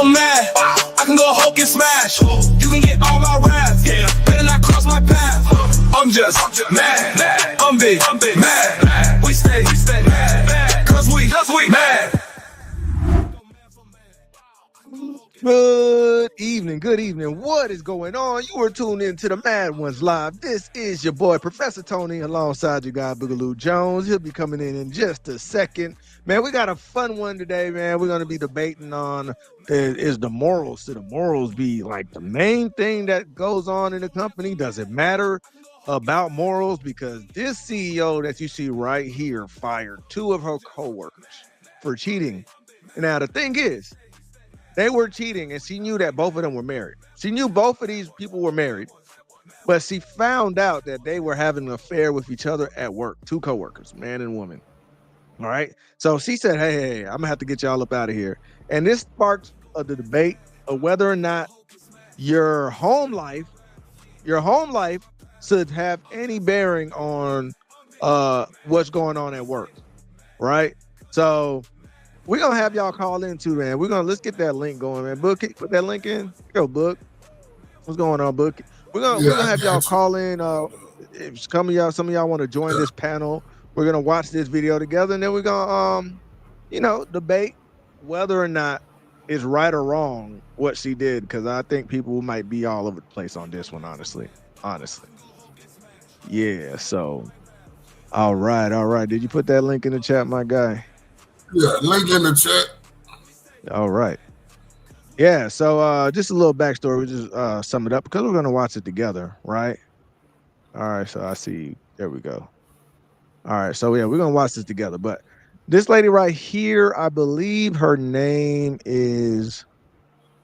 so mad, I can go Hulk and smash. You can get all my raps, better not cross my path. I'm just mad, I'm big, mad. We stay mad, cause we mad. Good evening. What is going on? You are tuned in to the Mad Ones Live. This is your boy, Professor Tony, alongside your guy, Boogaloo Jones. He'll be coming in just a second. Man, we got a fun one today, man. We're going to be debating on is the morals. Should the morals be like the main thing that goes on in the company? Does it matter about morals? Because this CEO that you see right here fired 2 of her coworkers for cheating. Now, the thing is, they were cheating, and she knew that both of them were married. She knew both of these people were married, but she found out that they were having an affair with each other at work. 2 coworkers, man and woman. All right. So she said, hey, I'm gonna have to get y'all up out of here. And this sparked the debate of whether or not your home life should have any bearing on what's going on at work. Right. So we're gonna have y'all call in too, man. Let's get that link going, man. Book, put that link in. Go, Book. What's going on, Book? We're gonna have y'all call in. If some of y'all want to join this panel, we're gonna watch this video together, and then we're gonna debate whether or not it's right or wrong what she did, because I think people might be all over the place on this one, honestly. Yeah. So, all right. Did you put that link in the chat, my guy? Yeah, link in the chat. All right. Yeah, so just a little backstory. We just sum it up because we're going to watch it together, right? All right, so I see. There we go. All right, so yeah, we're going to watch this together. But this lady right here, I believe her name is...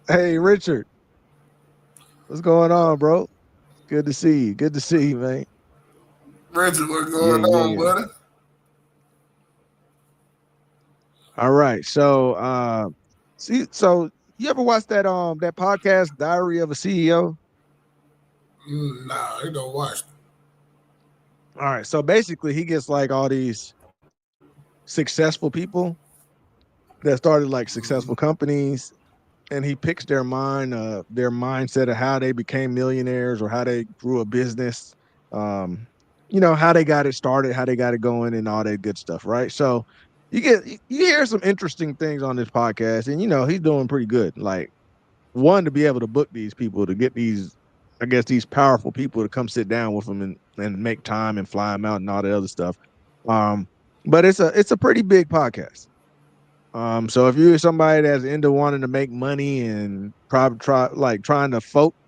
Hey, Richard. What's going on, bro? Good to see you, man. Richard, what's going on, buddy? All right, so so you ever watch that podcast, Diary of a CEO? Nah, I don't watch it. All right, so basically he gets like all these successful people that started like successful companies, and he picks their mindset of how they became millionaires or how they grew a business, how they got it started, how they got it going, and all that good stuff, right? So you hear some interesting things on this podcast, and he's doing pretty good. Like, one, to be able to book these people, to get these powerful people to come sit down with them and make time and fly them out and all the other stuff. But it's a pretty big podcast. So if you're somebody that's into wanting to make money and probably trying to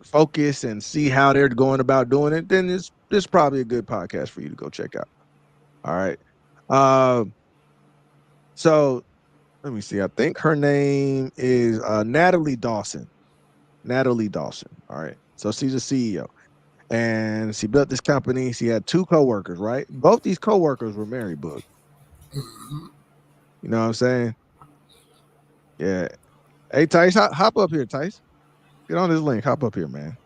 focus and see how they're going about doing it, then it's probably a good podcast for you to go check out. All right. So let me see. I think her name is Natalie Dawson. All right. So she's a CEO, and she built this company. She had 2 coworkers, right? Both these coworkers were married, Book. You know what I'm saying? Yeah. Hey, Tice, hop up here, Tice. Get on this link. Hop up here, man.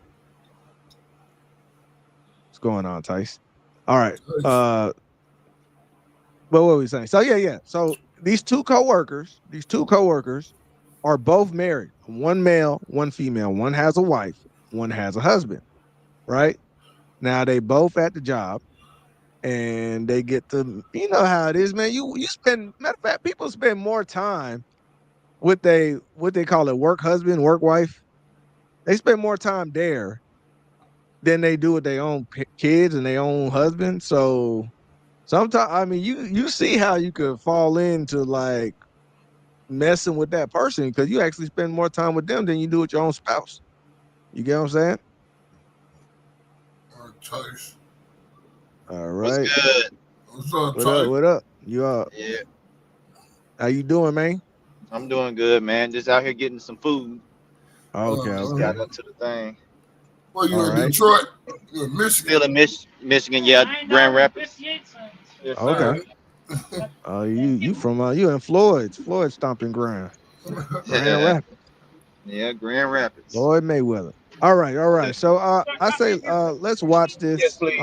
What's going on, Tice? All right. What were we saying? So yeah. So these two coworkers are both married. One male, one female. One has a wife, one has a husband. Right? Now they both at the job, and they get to, you know how it is, man. You spend, matter of fact, people spend more time with what they call it, work husband, work wife. They spend more time there than they do with their own kids and their own husband. So sometimes, I mean, you see how you could fall into like messing with that person because you actually spend more time with them than you do with your own spouse. You get what I'm saying? All right. What's good? What's up, What up? You up? Yeah, How you doing, man? I'm doing good, man. Just out here getting some food. Okay. Just got up to the thing. Well, you All in right. Detroit? You in Michigan? Still in Michigan, yeah, Grand Rapids. Yes, Okay. You in Floyd stomping ground. Grand Rapids. Yeah, Grand Rapids. Floyd Mayweather. All right. So I say let's watch this. Yes, please.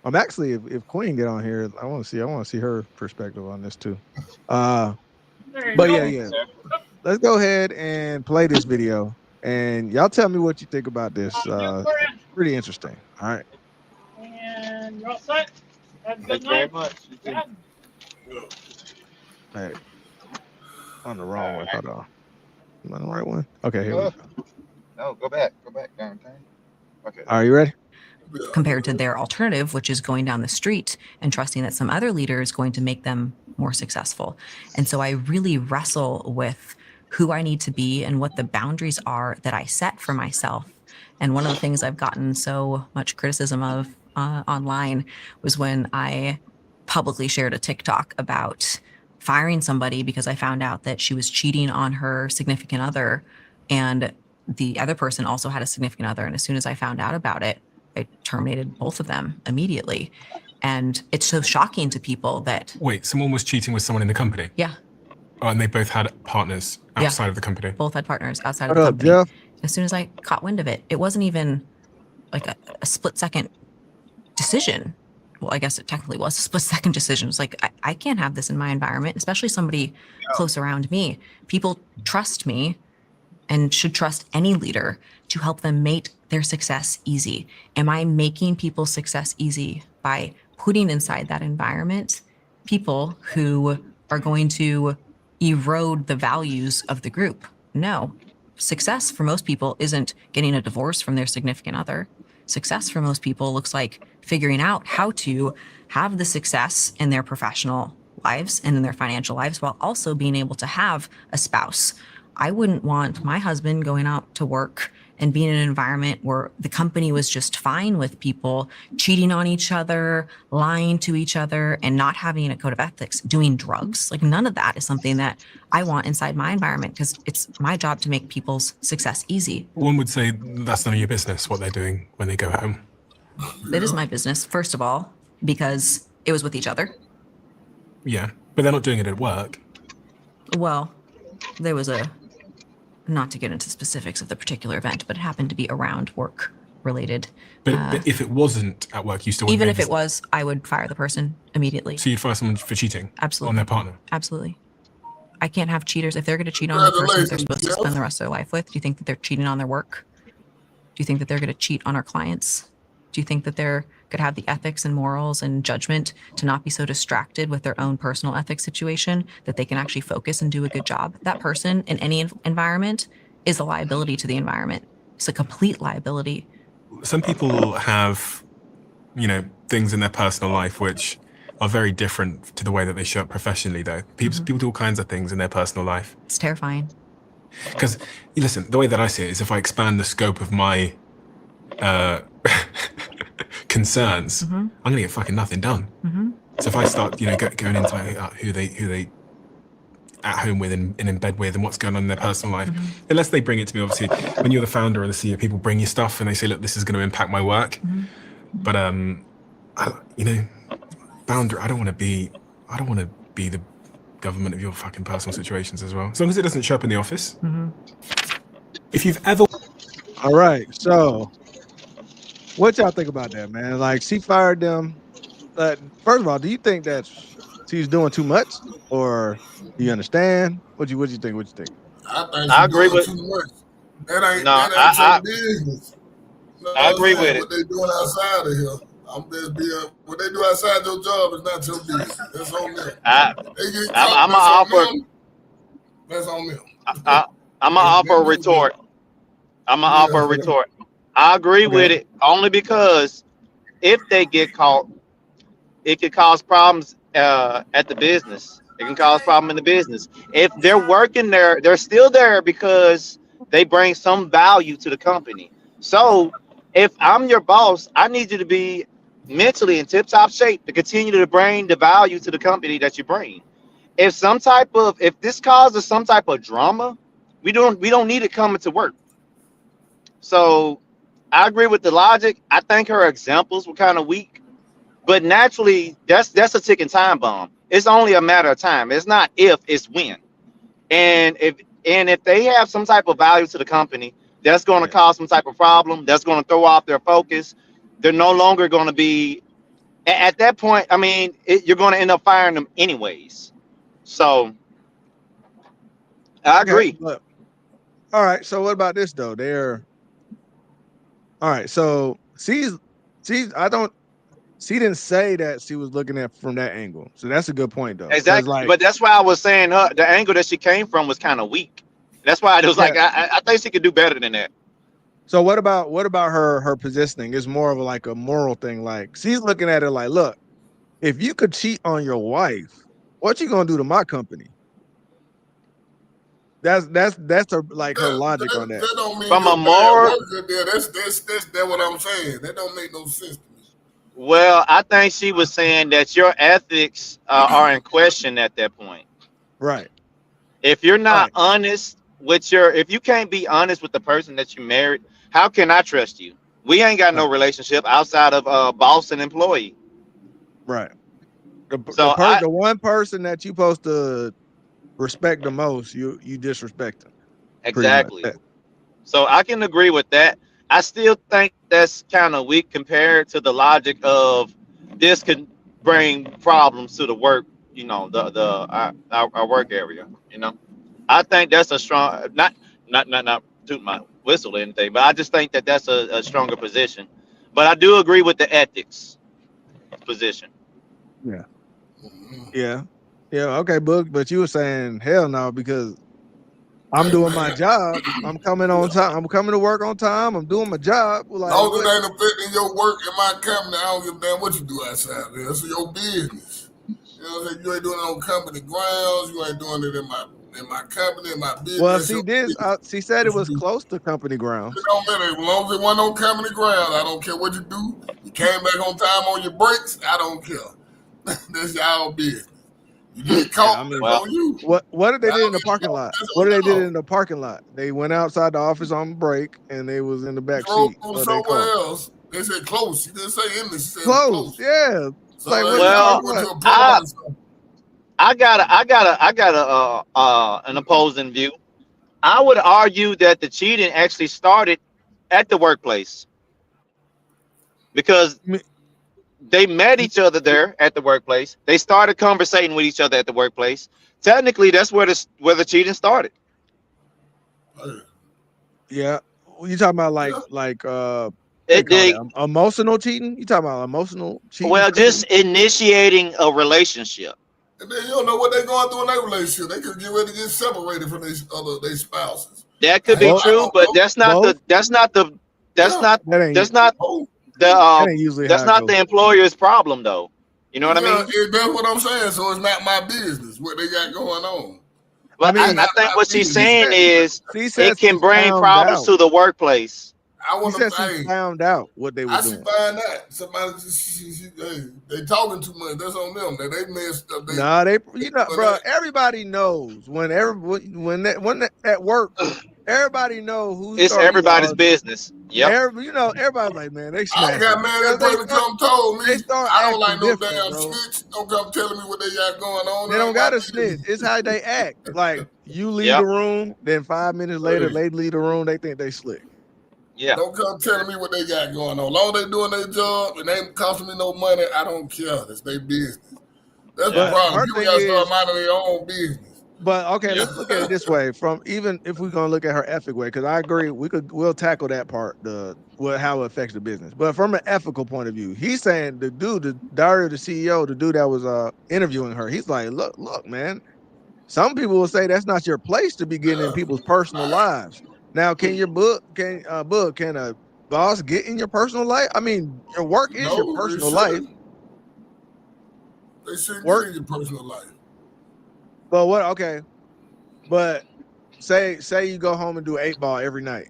I'm actually, if Queen get on here, I want to see her perspective on this too. But yeah. let's go ahead and play this video, and y'all tell me what you think about this. Pretty interesting. All right. And you're all set. Have a Thank good you very night. much. You too. Hey, on the wrong one. Hold on. Am I on the right one? Okay, here we go. No, go back. Go back. Darn thing. Okay. Are you ready? Compared to their alternative, which is going down the street and trusting that some other leader is going to make them more successful. And so I really wrestle with who I need to be and what the boundaries are that I set for myself. And one of the things I've gotten so much criticism of online was when I publicly shared a TikTok about firing somebody because I found out that she was cheating on her significant other, and the other person also had a significant other. And as soon as I found out about it, I terminated both of them immediately. And it's so shocking to people that... Wait, someone was cheating with someone in the company? Yeah. Oh, and they both had partners outside of the company? Both had partners outside What of the up, company. Jeff? As soon as I caught wind of it, it wasn't even like a split-second decision. Well, I guess it technically was a split-second decision. It's like, I can't have this in my environment, especially somebody close around me. People trust me and should trust any leader to help them make their success easy. Am I making people's success easy by putting inside that environment people who are going to erode the values of the group? No. Success for most people isn't getting a divorce from their significant other. Success for most people looks like figuring out how to have the success in their professional lives and in their financial lives while also being able to have a spouse. I wouldn't want my husband going out to work and being in an environment where the company was just fine with people cheating on each other, lying to each other, and not having a code of ethics, doing drugs. Like, none of that is something that I want inside my environment, because it's my job to make people's success easy. One would say that's none of your business what they're doing when they go home. It is my business, first of all, because it was with each other. Yeah, but they're not doing it at work. Well, there was a, not to get into specifics of the particular event, but it happened to be around work related. But if it wasn't at work, you still wouldn't Even make if it was, I would fire the person immediately. So you'd fire someone for cheating Absolutely. on their partner? Absolutely. I can't have cheaters. If they're going to cheat on the person that they're supposed to spend the rest of their life with, do you think that they're cheating on their work? Do you think that they're going to cheat on our clients? Do you think that they're going to have the ethics and morals and judgment to not be so distracted with their own personal ethics situation that they can actually focus and do a good job? That person in any environment is a liability to the environment. It's a complete liability. Some people have, things in their personal life which are very different to the way that they show up professionally, though. People do all kinds of things in their personal life. It's terrifying. Because, listen, the way that I see it is if I expand the scope of my concerns, I'm going to get fucking nothing done. So if I start, going into who they at home with and in bed with and what's going on in their personal life, unless they bring it to me, obviously, when you're the founder or the CEO, people bring you stuff and they say, look, this is going to impact my work. But, boundary, I don't want to be the government of your fucking personal situations as well. As long as it doesn't show up in the office. If you've ever... All right, so what y'all think about that, man? Like, she fired them. First of all, do you think that she's doing too much, or do you understand? What you think? I agree with. Too much. That ain't I your business. I agree with it. What they doing outside of here, what they do outside your job is not your business. That's on them. I'm gonna offer. That's on them. I'm gonna offer a retort. I agree with it only because if they get caught, it could cause problems at the business. It can cause problem in the business. If they're working there, they're still there because they bring some value to the company. So if I'm your boss, I need you to be mentally in tip-top shape to continue to bring the value to the company that you bring. If this causes some type of drama, we don't need it coming to work. So I agree with the logic. I think her examples were kind of weak, but naturally that's a ticking time bomb. It's only a matter of time. It's not if, it's when. And if they have some type of value to the company, that's going to cause some type of problem. That's going to throw off their focus. They're no longer going to be at that point. I mean, you're going to end up firing them anyways. So I agree. But, all right. So what about this though? All right. So she didn't say that she was looking at from that angle. So that's a good point though. 'Cause, Exactly. like, But that's why I was saying the angle that she came from was kind of weak. That's why it was like I think she could do better than that. so what about her positioning? It's more of like a moral thing. Like she's looking at it like, look, if you could cheat on your wife, what you gonna do to my company? That's her like her logic on that. That don't mean From you're a bad moral, worker there. That's what I'm saying. That don't make no sense to me. well, I think she was saying that your ethics are in question at that point. Right. If you're not Right. honest with if you can't be honest with the person that you married, how can I trust you? We ain't got no relationship outside of boss and employee. Right. So The one person that you supposed to respect the most, you disrespect them. exactly. Pretty much. So I can agree with that. I still think that's kind of weak compared to the logic of this could bring problems to the work, our work area. I think that's a strong not toot my whistle or anything, but I just think that that's a stronger position. But I do agree with the ethics position. Yeah. Yeah. Yeah. Okay, but you were saying hell no because I'm doing my job. I'm coming on time. I'm coming to work on time. I'm doing my job. Like, As long as it ain't affecting your work in my company, I don't give a damn what you do outside there. It's your business. You know what I'm saying? You ain't doing it on company grounds. You ain't doing it in my company, in my business. well, she said it was close to company grounds. It don't matter. As long as it wasn't on company grounds, I don't care what you do. You came back on time on your breaks, I don't care. That's y'all business. You get caught, that's on you. What did they do in the parking lot? What did they do in the parking lot? They went outside the office on break and they was in the back seat. Somewhere else. They said close. She didn't say in this. She said close. Yeah. So like, I got an opposing view. I would argue that the cheating actually started at the workplace because they met each other there at the workplace. They started conversating with each other at the workplace. Technically, that's where the cheating started. Yeah, you talking about emotional cheating? You talking about emotional cheating? Well, just initiating a relationship. And then you don't know what they're going through in their relationship. They could get ready to get separated from their spouses. That could be true, but that's not the employer's problem, though. You know what I mean? That's what I'm saying. So it's not my business what they got going on. But I think what she's saying is it can bring problems to the workplace. She found out what they were doing. I should find out. Somebody, they talking too much. That's on them. They messed up. Bro. Everybody knows when at work. Everybody know who's. It's everybody's business. Yep. Everybody's like, man, they smash. I got mad at person come told me. I don't like no damn bro. snitch. Don't come telling me what they got going on. They don't got to snitch. It's how they act. Like you leave the room, then 5 minutes later, they leave the room. They think they slick. Yeah. Don't come telling me what they got going on. Long as they doing their job and they ain't costing me no money, I don't care. It's their business. That's the problem. People got to start minding their own business. But okay, let's look at it this way. From even if we're gonna look at her ethic way, because I agree, we'll tackle that part, how it affects the business. But from an ethical point of view, he's saying the diary of the CEO, the dude that was interviewing her, he's like, look, man. Some people will say that's not your place to be getting in people's personal lives. Now, can a boss get in your personal life? I mean, your work is your personal life. They shouldn't get in your personal life. But what? Okay, but say you go home and do 8-ball every night,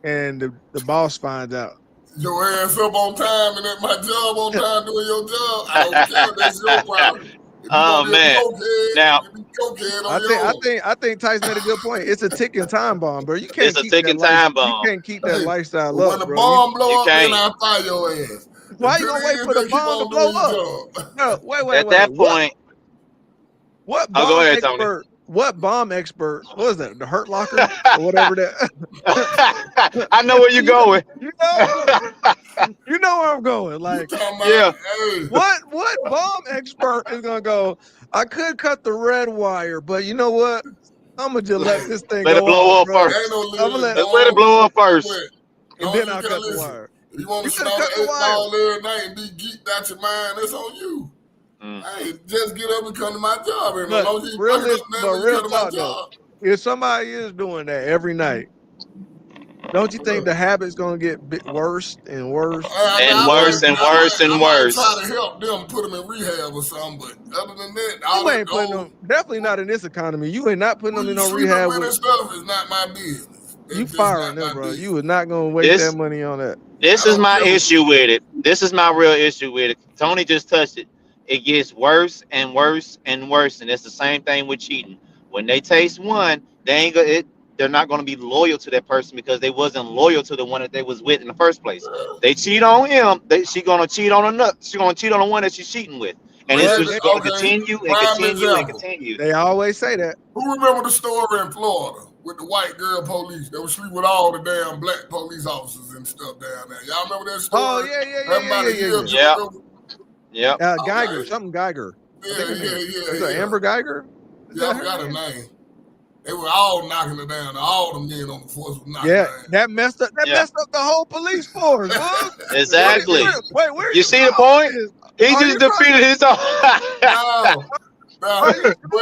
and the boss finds out. Your ass up on time and at my job on time doing your job. I don't care. That's your problem. Oh man! Now I think Tyson made a good point. It's a ticking time bomb, bro. You can't. It's a ticking time bomb. You can't keep that lifestyle up. When the bomb blow up, then I fire your ass. Why you gonna wait for the bomb to blow up? No, wait. At that point. What bomb go ahead, expert? Tony. What bomb expert? What was that? The Hurt Locker or whatever that. I know where you're going. You know where I'm going. Like, yeah. What bomb expert is gonna go? I could cut the red wire, but you know what? I'm gonna just let this thing Let it go blow off, up bro. first. Ain't no I'm gonna living let, Let's let it blow up first. and then I'll cut the wire. If you want You to could have snort cut the an 8-ball wire. every night and be geeked out your mind, that's on you. Mm. Hey, just get up and come to my job. And as But long as you fuck it up now but when you real come to my talk though, job. if somebody is doing that every night, don't you think the habit's gonna get worse and worse And and worse worse? and worse and I might try worse. to help them put them in rehab or something, but other than that, all You that ain't putting them, old definitely not in this economy. You ain't not putting who them in you no sleeping rehab with with and stuff is not my business. you It's just firing not them, my bro. You business. was not gonna waste This that money on that. this I is don't my give a issue with it. This is my real issue with it. Tony just touched it. It gets worse and worse and worse, and it's the same thing with cheating. When they taste one, they ain't go, it. They're not going to be loyal to that person because they wasn't loyal to the one that they was with in the first place. They cheat on him. She gonna cheat on another. She gonna cheat on the one that she's cheating with, and it's Well, just going to Okay, continue and prime continue and example. continue. they always say that. Who remember the story in Florida with the white girl police that was sleeping with all the damn black police officers and stuff down there? Y'all remember that Oh story? yeah, yeah, yeah, Happened yeah, about yeah, a yeah, year or yeah. two Yep. ago. Yep. Geiger, Okay. something Geiger. I think her name is that Yeah. Amber Geiger? Is Yeah, that I her forgot her name? name. They were all knocking her down. All the men on the force were knocking Yeah, her down. that messed up. That Yeah. messed up the whole police force, bro. Exactly. Where are You you see the going point? with this? He Are you just trying? defeated his own. No, Are you? but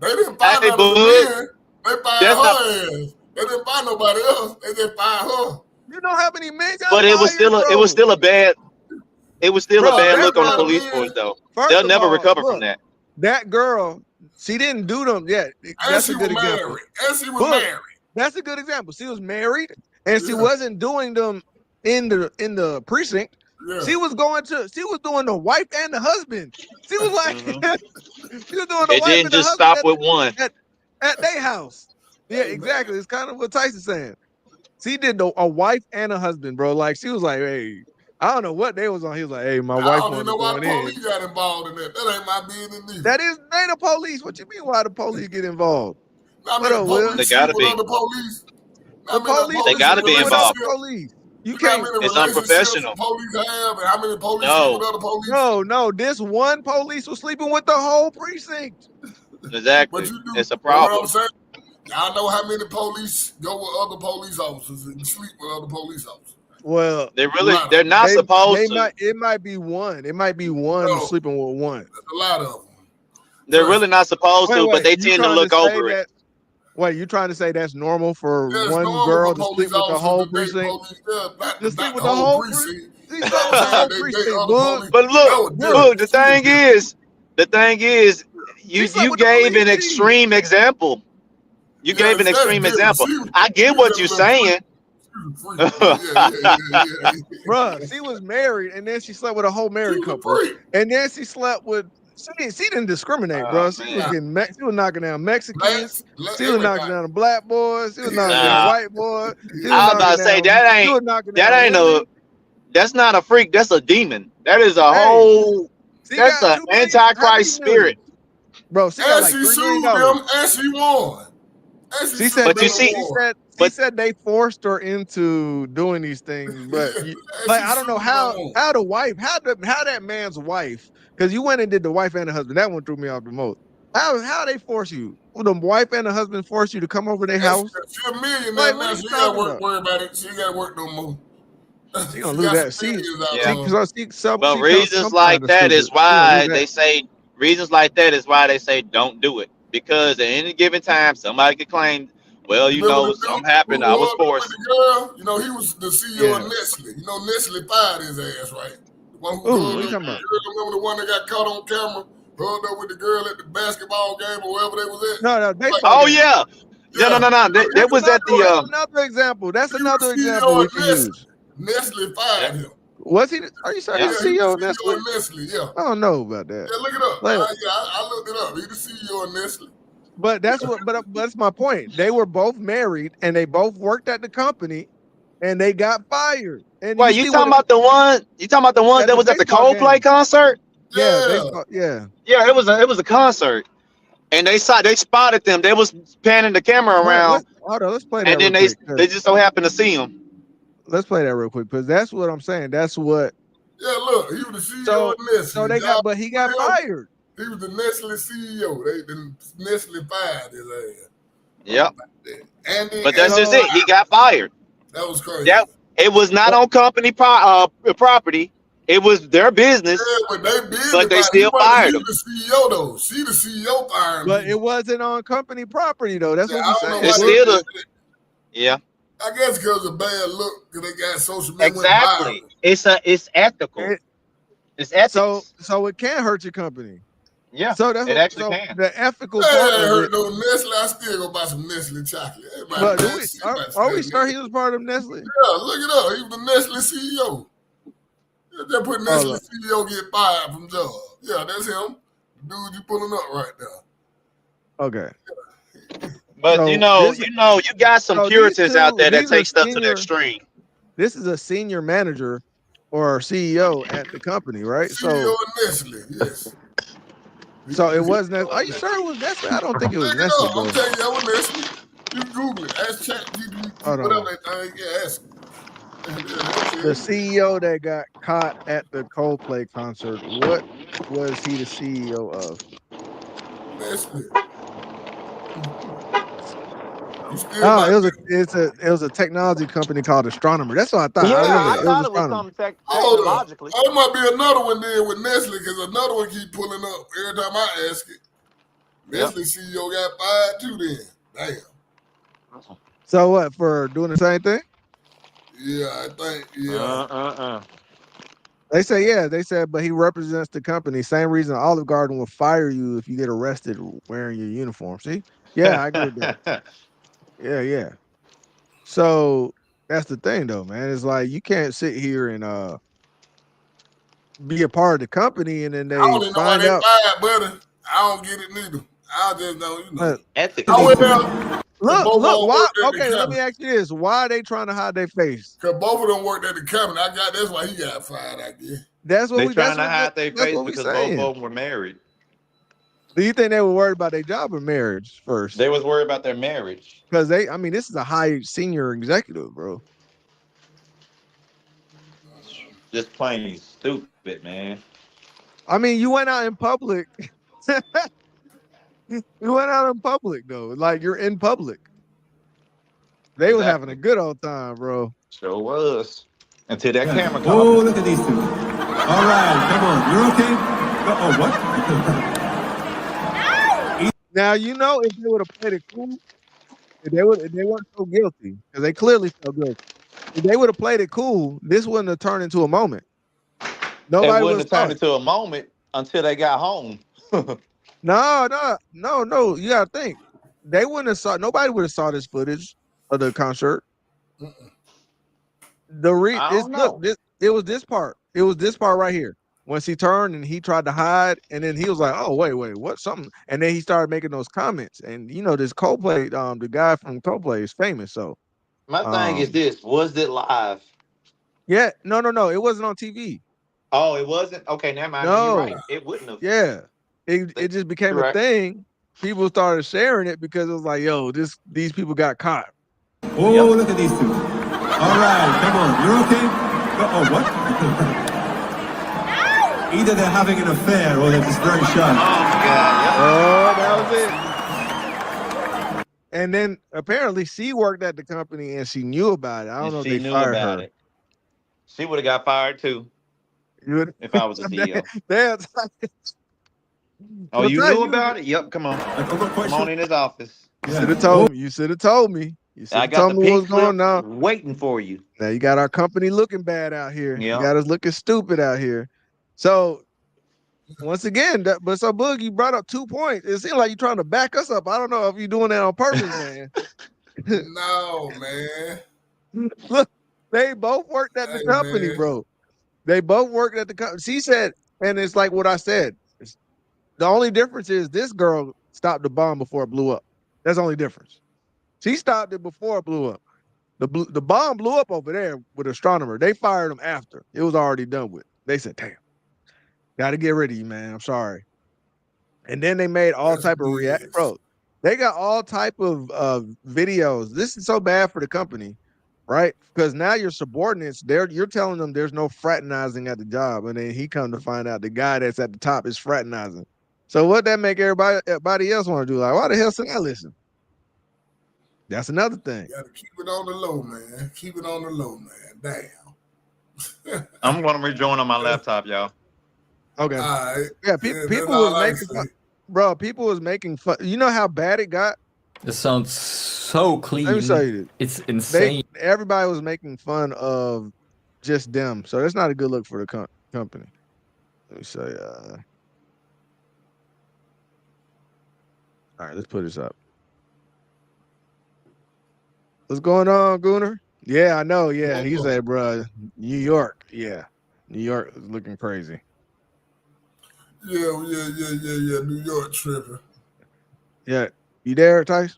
they didn't find Hey, none of the bud, men. They find that's not. her ass. They didn't find nobody else. They just find her. You know how many men got But it was fired, still a. It was bro? still a bad. It was still a Bro, bad that look on the Find the girl. police force, men. though. First They'll of never all, recover from look, that. that girl. She didn't do them yet. And That's she a was good example. married. And she was Look, married. that's a good example. She was married, and she Yeah. wasn't doing them in the precinct. Yeah. She was doing the wife and the husband. She was like, Mhm. she was doing the It wife didn't and the just husband stop with one. at their house. Yeah, Hey, man. exactly. It's kind of what Tyson's saying. She did a wife and a husband, bro. Like she was like, hey, I don't know what they was on. He was like, hey, my I wife don't even wanted know why the going in. police got involved in that. That ain't my business neither. That is they the police. What you mean? Why the police get involved? I What mean, the up, Will? They police sleep gotta with be. other police. The I mean, the police They be police gotta be sleeping with other involved. relationship. police. You You know how can't. many It's relationships unprofessional. police have and how many police sleep with No, other police? No. This one police was sleeping with the whole precinct. But exactly. you do. It's a But what I'm problem. saying, y'all know how many police go with other police officers and sleep with other police officers. Well, They A really. lot of They're them. not supposed they to. might. It might be one. It might be one No, sleeping with one. a lot of them. They're Trust really me. not supposed to, but Wait. they You tend to trying to look say over it. that? Wait, you trying to say that's normal for Yeah, it's one normal girl for to police sleep with the officers whole to date precinct? police. Yeah, To sleep not the with the whole whole precinct? precinct. She But slept I'm with the saying whole they date precinct, other bud. police. But look, No, Bud. different. the She was thing different. is, She slept you with the gave police an chief. extreme example. You Yeah, gave an that's extreme different. example. She was I get just what a you're little freak. saying. She was a freak. Yeah. Bruh, she was married and then she slept with a whole She married was a couple. freak. And then she slept with she didn't discriminate, Oh bro. She was man, getting she was knocking down Mexicans. Blacks, She was knocking everybody. down the black boys. She was knocking down nah. white boys. She was I was about knocking to say down she was knocking that down ain't a women. that's not a freak. That's a demon. That is a Hey, whole. she That's got an 2 million. How many antichrist spirit. million? Bro, she got And like she $3 million. sued them and she won. And she She sued said But them you they and see, she won. said she but said they forced her into doing these things, but And like she I don't know sued them and won. how the wife how that man's wife, because you went and did the wife and the husband. That one threw me off the most. How they force you? Will the wife and the husband force you to come over their And house? she a millionaire Like, what now. are She you got talking to about? worry about it. She got to work no more. She gonna She lose got some that. millions out yeah. of her. She comes Reasons kind like of that is stupid. She gonna lose why that. they say don't do it, because at any given time somebody could claim, well, You remember something who happened. I was was with forced. the girl? You know, he was the CEO of Yeah. Nestle. You know, Nestle fired his ass, right? The one who Ooh, what hugged you up with talking the about? girl. Remember the one that got caught on camera? Hugged up with the girl at the basketball game or wherever they was at? No, Like, baseball Oh game. yeah, no. yeah. But That was at the That's another example. That's he was another the example CEO we of can Nestle. use. Nestle yeah, fired him. Was he? Are you sure yeah. he's Yeah, the he CEO was of the CEO Nestle? of Nestle. Yeah. I don't know about that. Yeah, look it up. Like, I looked it up. He the CEO of Nestle. but that's my point. They were both married and they both worked at the company and they got fired. And you Wait, you see what talking about the one? You talking about the one at that the was at the baseball Coldplay game. concert? Yeah, Yeah. baseball. Yeah. Yeah, it was a concert, and they spotted them. They was panning the camera around, Hold on, let's play that and then real quick. they just so happened to see him. Let's play that real quick because that's what I'm saying. That's what. Yeah, look, he was the CEO So of Nestle. they got, but he got fired. He was the Nestle CEO. The Nestle fired his ass. Yep. Andy, But that's just So, it. He got fired. that was crazy. That it was not on company property. It was their business, Yeah, but they busy but they about it. still fired him. The CEO though. She the CEO firing but people. it wasn't on company property though. That's Yeah, what I we don't know saying. why It's they still did a that. yeah. I guess because of bad look, because they got social media went Exactly. viral. It's ethical. It- It's ethics. so it can hurt your company. Yeah, So that's it what, actually so can. the ethical Man, part it ain't of hurt it. no Nestle. I still go buy some Nestle chocolate. Everybody But do mad we shit about are we Nestle. sure he was part of Nestle? Yeah, look it up. He was the Nestle CEO. They put Nestle look. CEO get fired from job. Yeah, that's him. The dude you pulling up right now. Okay. But So you this got some so these puritans out there that these are take stuff to the senior. extreme. This is a senior manager or CEO at the company, right? CEO of Nestle, yes. So it wasn't. Are you sure it was Nestle? I don't think it was Look it Nestle, up. bro. I'm telling you, I was Nestle. You can Google it. Ask Hold ChatGPT, whatever on. that thing. Yeah, ask it. The CEO that got caught at the Coldplay concert, what was he the CEO of? Nestle. You still Oh, might it was a technology company called Astronomer. That's what I thought. I Yeah, remember I that. It was thought it was Astronomer. something hold up. technologically. Oh, there might be another one there with Nestle because another one keep pulling up every time I ask it. Yep. Nestle CEO got fired too then. Damn. So what, for doing the same thing? Yeah, I think, yeah. They say, yeah, they said, but he represents the company. Same reason Olive Garden will fire you if you get arrested wearing your uniform. See? Yeah, I agree with that. Yeah, yeah. So that's the thing though, man. It's like you can't sit here and be a part of the company and then I they don't even know why find they out. fired, buddy. I don't get it neither. I just know, I Ethics. went down because both of Look, them why? worked at the Okay, let me company. ask you this: why are they trying to hide their face? Because both of them worked at the company. That's why he got fired, I guess. That's what They we. trying to hide their That's face what we because both saying. of them were married. Do you think they were worried about their job or marriage first? They was worried about their marriage. Because I mean, this is a high senior executive, bro. Just plain stupid, man. I mean, you went out in public. You went out in public though, like you're in public. They was having a Exactly. good old time, bro. Sure was. Until that camera caught Oh, them. look at these two. All right, come on. You're okay? Oh, what? Now you know if they would have played it cool, if they weren't so guilty because they clearly felt guilty. If they would have played it cool, this wouldn't have turned into a moment. It Nobody would wouldn't have have saw turned it. into a moment until they got home. No. You gotta think. They wouldn't have saw. Nobody would have saw this footage of the concert. I It's don't look. know. It was this part. It was this part right here. Once he turned and he tried to hide, and then he was like, "Oh wait, what something?" And then he started making those comments. And you know, this Coldplay, the guy from Coldplay is famous. So, My thing is um, this: was it live? yeah, no, it wasn't on TV. Oh, it wasn't. Okay, never mind. Then you're right. No, It wouldn't have. yeah, it just became You're a right. thing. People started sharing it because it was like, "Yo, these people got caught." Oh, Yep. look at these two. All right, come on. You're okay? Oh, what? Either they're having an affair or they're just very Oh shy. my God. Oh, that was it. And then apparently she worked at the company and she knew about it. I Yep. don't And know if she they knew fired about her. it. She would have got fired too You would, if I was the CEO. that's Oh, so you Ty, knew about it? Yep. Come on. I've got Come on questions. in his office. you should have Yeah. told me. You should have told me. You should I have got told the me what was pink going slip on. waiting for you. Now you got our company looking bad out here. You Yep. got us looking stupid out here. So once again, but so Boog, you brought up 2 points. It seems like you're trying to back us up. I don't know if you're doing that on purpose, man. No, man. Look, they both worked at the Hey, company, man. bro. They both worked at the company. She said, and it's like what I said. The only difference is this girl stopped the bomb before it blew up. That's the only difference. She stopped it before it blew up. The bomb blew up over there with Astronomer. They fired him after. It was already done with. They said, damn, gotta get rid of you, man. I'm sorry. And then they made all That's type of BS. bro. They got all type of videos. This is so bad for the company, right? Because now your subordinates, you're telling them there's no fraternizing at the job, and then he come to find out the guy that's at the top is fraternizing. So what that make everybody else want to do? Like, why the hell should I listen? That's another thing. You got to keep it on the low, man. Keep it on the low, man. Damn. I'm going to rejoin on my laptop, y'all. Okay. All right. Yeah, Yeah, people that's was all I making can fun. say. Bro, people was making fun. You know how bad it got? It sounds so Let me clean. tell you this. It's insane. Everybody was making fun of just them. So that's not a good look for the company. Let me say, all right, let's put this up. What's going on, Gooner? Yeah, I know. Yeah, he said, bro, New York. Yeah, New York is looking crazy. Yeah. New York tripping. Yeah, you there, Tice?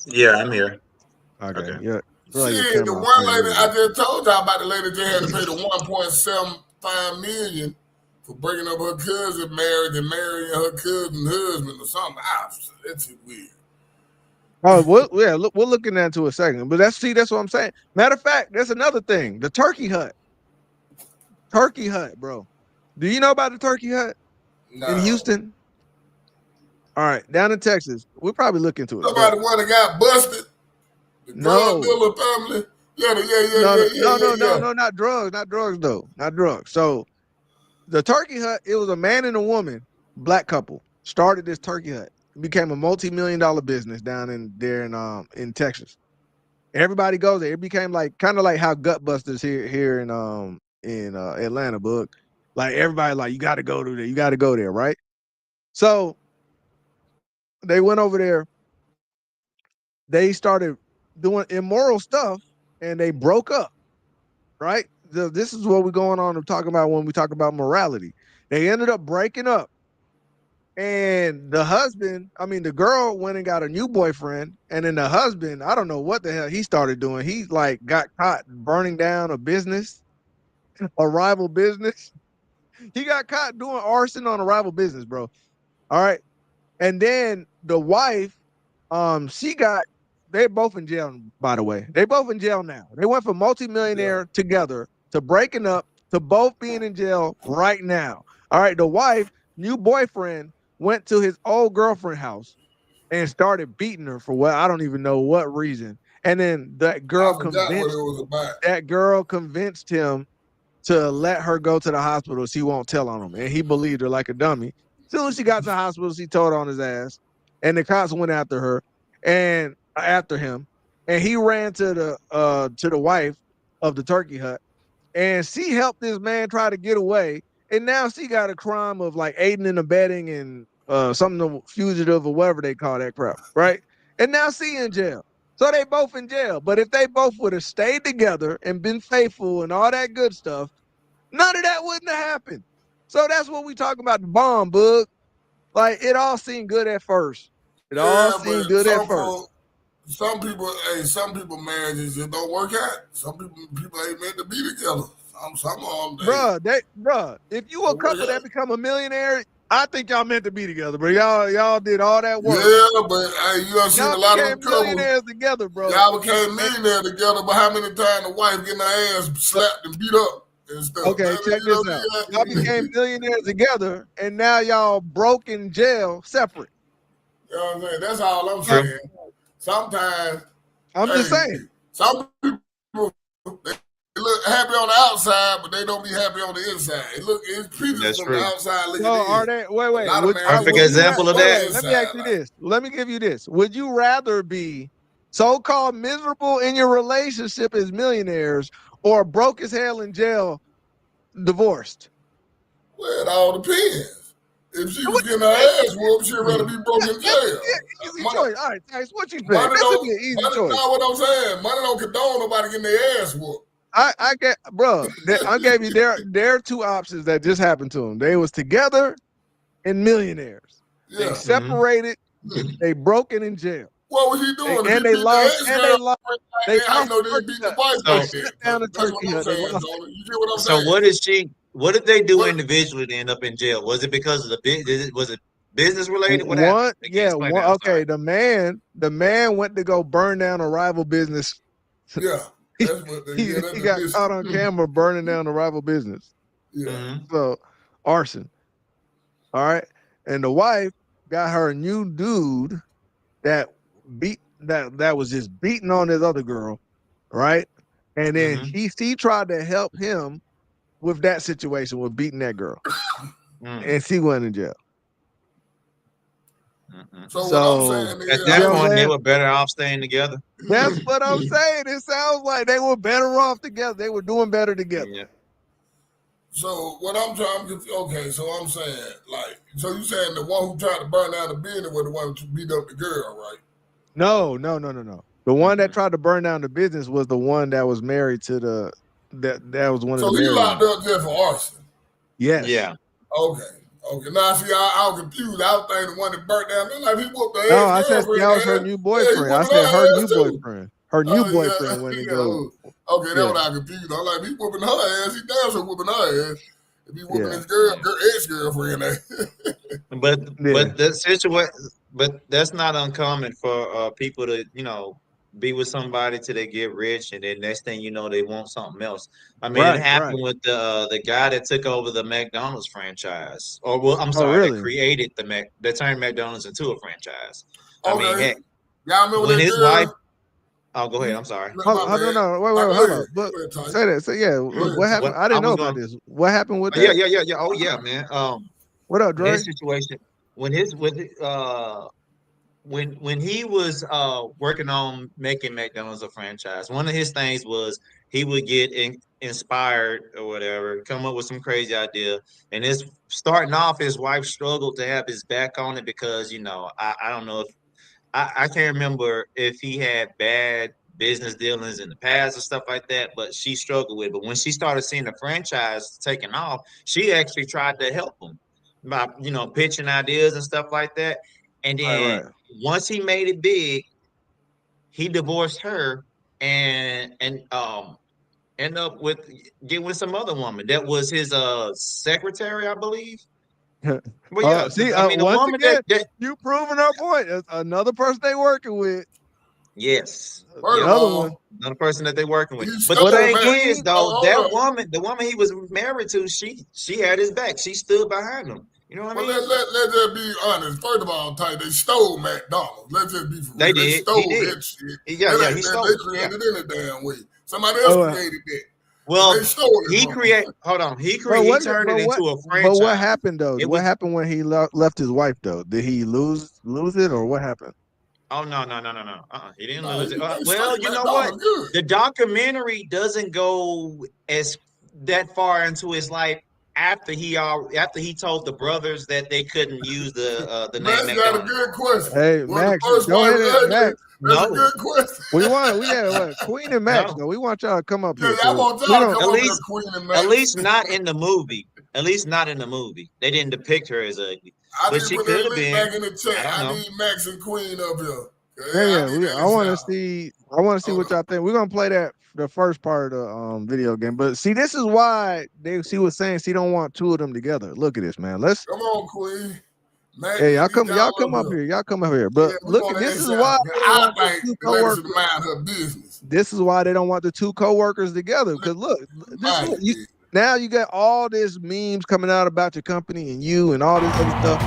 Yeah, I'm here. Okay. Okay. Yeah. Feel like your Shit, the camera one frame lady I moving. just told y'all about, the lady just had to pay the 1.75 million for breaking up her cousin marriage and marrying her cousin's husband or something. That's weird. Oh, we're looking into a second, but that's what I'm saying. Matter of fact, there's another thing: the Turkey Hut. Turkey Hut, bro. Do you know about the Turkey Hut in No. Houston? All right, down in Texas. We'll probably look into it. Somebody But one that got busted. The drug no, dealer family. Yeah, not drugs, though, not drugs. So the Turkey Hut, it was a man and a woman, black couple, started this Turkey Hut. It became a multi-million-dollar business down in Texas. Everybody goes there. It became like kind of like how Gutbusters here in Atlanta, book. Like everybody like you got to go to there. You got to go there, right? So they went over there. They started doing immoral stuff, and they broke up. Right? This is what we're going on to talk about when we talk about morality. They ended up breaking up. And the girl went and got a new boyfriend. And then the husband, I don't know what the hell he started doing. He like got caught burning down a business, a rival business. He got caught doing arson on a rival business, bro. All right. And then the wife, they're both in jail, by the way. They both in jail now. They went from multimillionaire together to breaking up to both being in jail right now. All right. The wife, new boyfriend, went to his old girlfriend house and started beating her for what I don't even know what reason. And then I forgot what it was about. that girl convinced him to let her go to the hospital. She won't tell on him. And he believed her like a dummy. As soon as she got to the hospital, she told on his ass. And the cops went after her and after him. And he ran to the wife of the Turkey Hut. And she helped this man try to get away. And now she got a crime of like aiding and abetting and something fugitive or whatever they call that crap, right? And now she in jail. So they both in jail. But if they both would have stayed together and been faithful and all that good stuff, none of that wouldn't have happened. So that's what we talk about, the bomb, bug. Like it all seemed good at first. It all Yeah, seemed but good at first. some people marriages just don't work out. Some people ain't meant to be together. Some of them, Bruh, if you a couple that become a millionaire, I think y'all meant to be together, bro. Y'all did all that work. Yeah, but hey, you done seen a lot of them couples. Millionaires together, bro. Y'all became millionaires together, but how many times the wife getting her ass slapped and beat up and stuff? Okay, check this out. Y'all became millionaires together, and now y'all broke in jail separate. You know what I'm saying? That's all I'm saying. Sometimes I'm just saying. Some people they look happy on the outside, but they don't be happy on the inside. It's people from the outside looking in. Are they? Wait. Perfect example of that. Let me ask you this. Let me give you this. Would you rather be so-called miserable in your relationship as millionaires, or broke as hell in jail, divorced? Well, it all depends. If she was getting her ass whooped, she'd rather be broke in jail. Easy choice. All right, Tice, what you think? Money This would be an don't, easy choice. Know what I'm saying. Money don't condone nobody getting their ass whooped. I get, bro. I gave you their two options that just happened to them. They was together and millionaires. Yeah. They separated. They broke it in jail. What was he doing? They lost. They lost the wife. They shut down the Turkey Hut. You get what I'm So saying? what did they do individually to end up in jail? Was it because of was it business related? What happened? Okay. The man went to go burn down a rival business. Yeah. He got caught on camera burning down a rival business. Yeah. So arson. All right. And the wife got her new dude that beat that was just beating on this other girl, right? And then Mhm. she tried to help him with that situation with beating that girl, and she went in jail. So what I'm So saying At is, you see that what I'm point, they saying? were better off staying together. That's what I'm saying. It sounds like they were better off together. They were doing better together. Yeah. so what I'm trying to okay, so I'm saying, like, so you saying the one who tried to burn down the building was the one who beat up the girl, right? No. The one that tried to burn down the business was the one that was married to that was one of So the he married locked ones. up just for arson. Yes. Yeah. Okay. Now see, I was confused. I was thinking the one that burnt down. Like he whooped the No, ex I said girlfriend that was her ass. new Yeah, he boyfriend. I whooping said her her new ass too. boyfriend. Her new Yeah, boyfriend went and go. okay, that's Yeah. what I confused. I'm like, he whooping her ass. He damn sure whooping her ass. If he whooping Yeah. his ex girlfriend ass. But Yeah. the situation, but that's not uncommon for people to be with somebody till they get rich, and then next thing you know they want something else. I mean, it Right. Right. happened with the guy that took over the McDonald's franchise, or well, I'm Oh, sorry, that really? created that turned McDonald's into a franchise. I mean, Okay. heck, Y'all remember when that his wife, girl? oh, go ahead, I'm sorry. My Hold, bad. no. Wait. Go Hold ahead. up. But Go ahead, Ty. say that. So yeah. Go ahead, What Ty. happened? What I I didn't know was about going, this. What happened with yeah, that? yeah, yeah, yeah. Oh yeah, man. What up, In his Dre? situation, when his with when he was working on making McDonald's a franchise, one of his things was he would get inspired or whatever, come up with some crazy idea. And it's starting off, his wife struggled to have his back on it because I don't know if I can't remember if he had bad business dealings in the past or stuff like that, but she struggled with it. But when she started seeing the franchise taking off, she actually tried to help him by pitching ideas and stuff like that. And then Right. once he made it big, he divorced her and end up with getting with some other woman that was his secretary, I believe. Right. But yeah, See. I mean the Once woman again, that you proving our point. There's another person they working with. yes, First yep. of Another one. all, Another person that they're working with. he But the What stole up, thing back. is, Queen? though, Hold that up. woman, the woman he was married to, she had his back. She stood behind him. You know what I Well, mean? let's just be honest. First of all, Ty, they stole McDonald's. Let's just be for They real. They did. He stole did. that shit. Yeah, That yeah. ain't He that stole they it. Yeah. created any damn way. Somebody else Oh, created that. And they Well, stole it he from them. create. Hold on. but He what? turned it But what? into a But what franchise. happened though? It What was. happened when he left his wife though? Did he lose it or what happened? Oh no. He didn't Nah, lose it. they Well, straight you know what? McDonald's good. The documentary doesn't go as that far into his life after he told the brothers that they couldn't use the name Max got a McDonald's. good question. Hey, Well, the Max, first go wife ahead was and ugly. Max. That's a No, good question. We got what? Queen and Max no. though. We want y'all to come up Yeah, here. y'all So want we y'all to don't. come At up here, least Queen and at Max. least not in the movie. At least not in the movie. They didn't depict her as ugly, I but need to she put could that have link been. back in the I chat. don't I know. need Max and Queen up here. Yeah. I need that I in want to shout. see. I want to see Hold what on. y'all think. We're gonna play the first part of the video game. But see, this is why she was saying she don't want two of them together. Look at this, man. Let's. Come on, Queen. Max, Hey, we need y'all y'all come up up here. here. Y'all come up here. Yeah, But we look want at to this ask is why y'all. they don't I want the think two the lady should coworkers. mind her business. This is why they don't want the two coworkers together. Because look, this is Mind what it, you business. now you got all this memes coming out about your company and you and all this other stuff.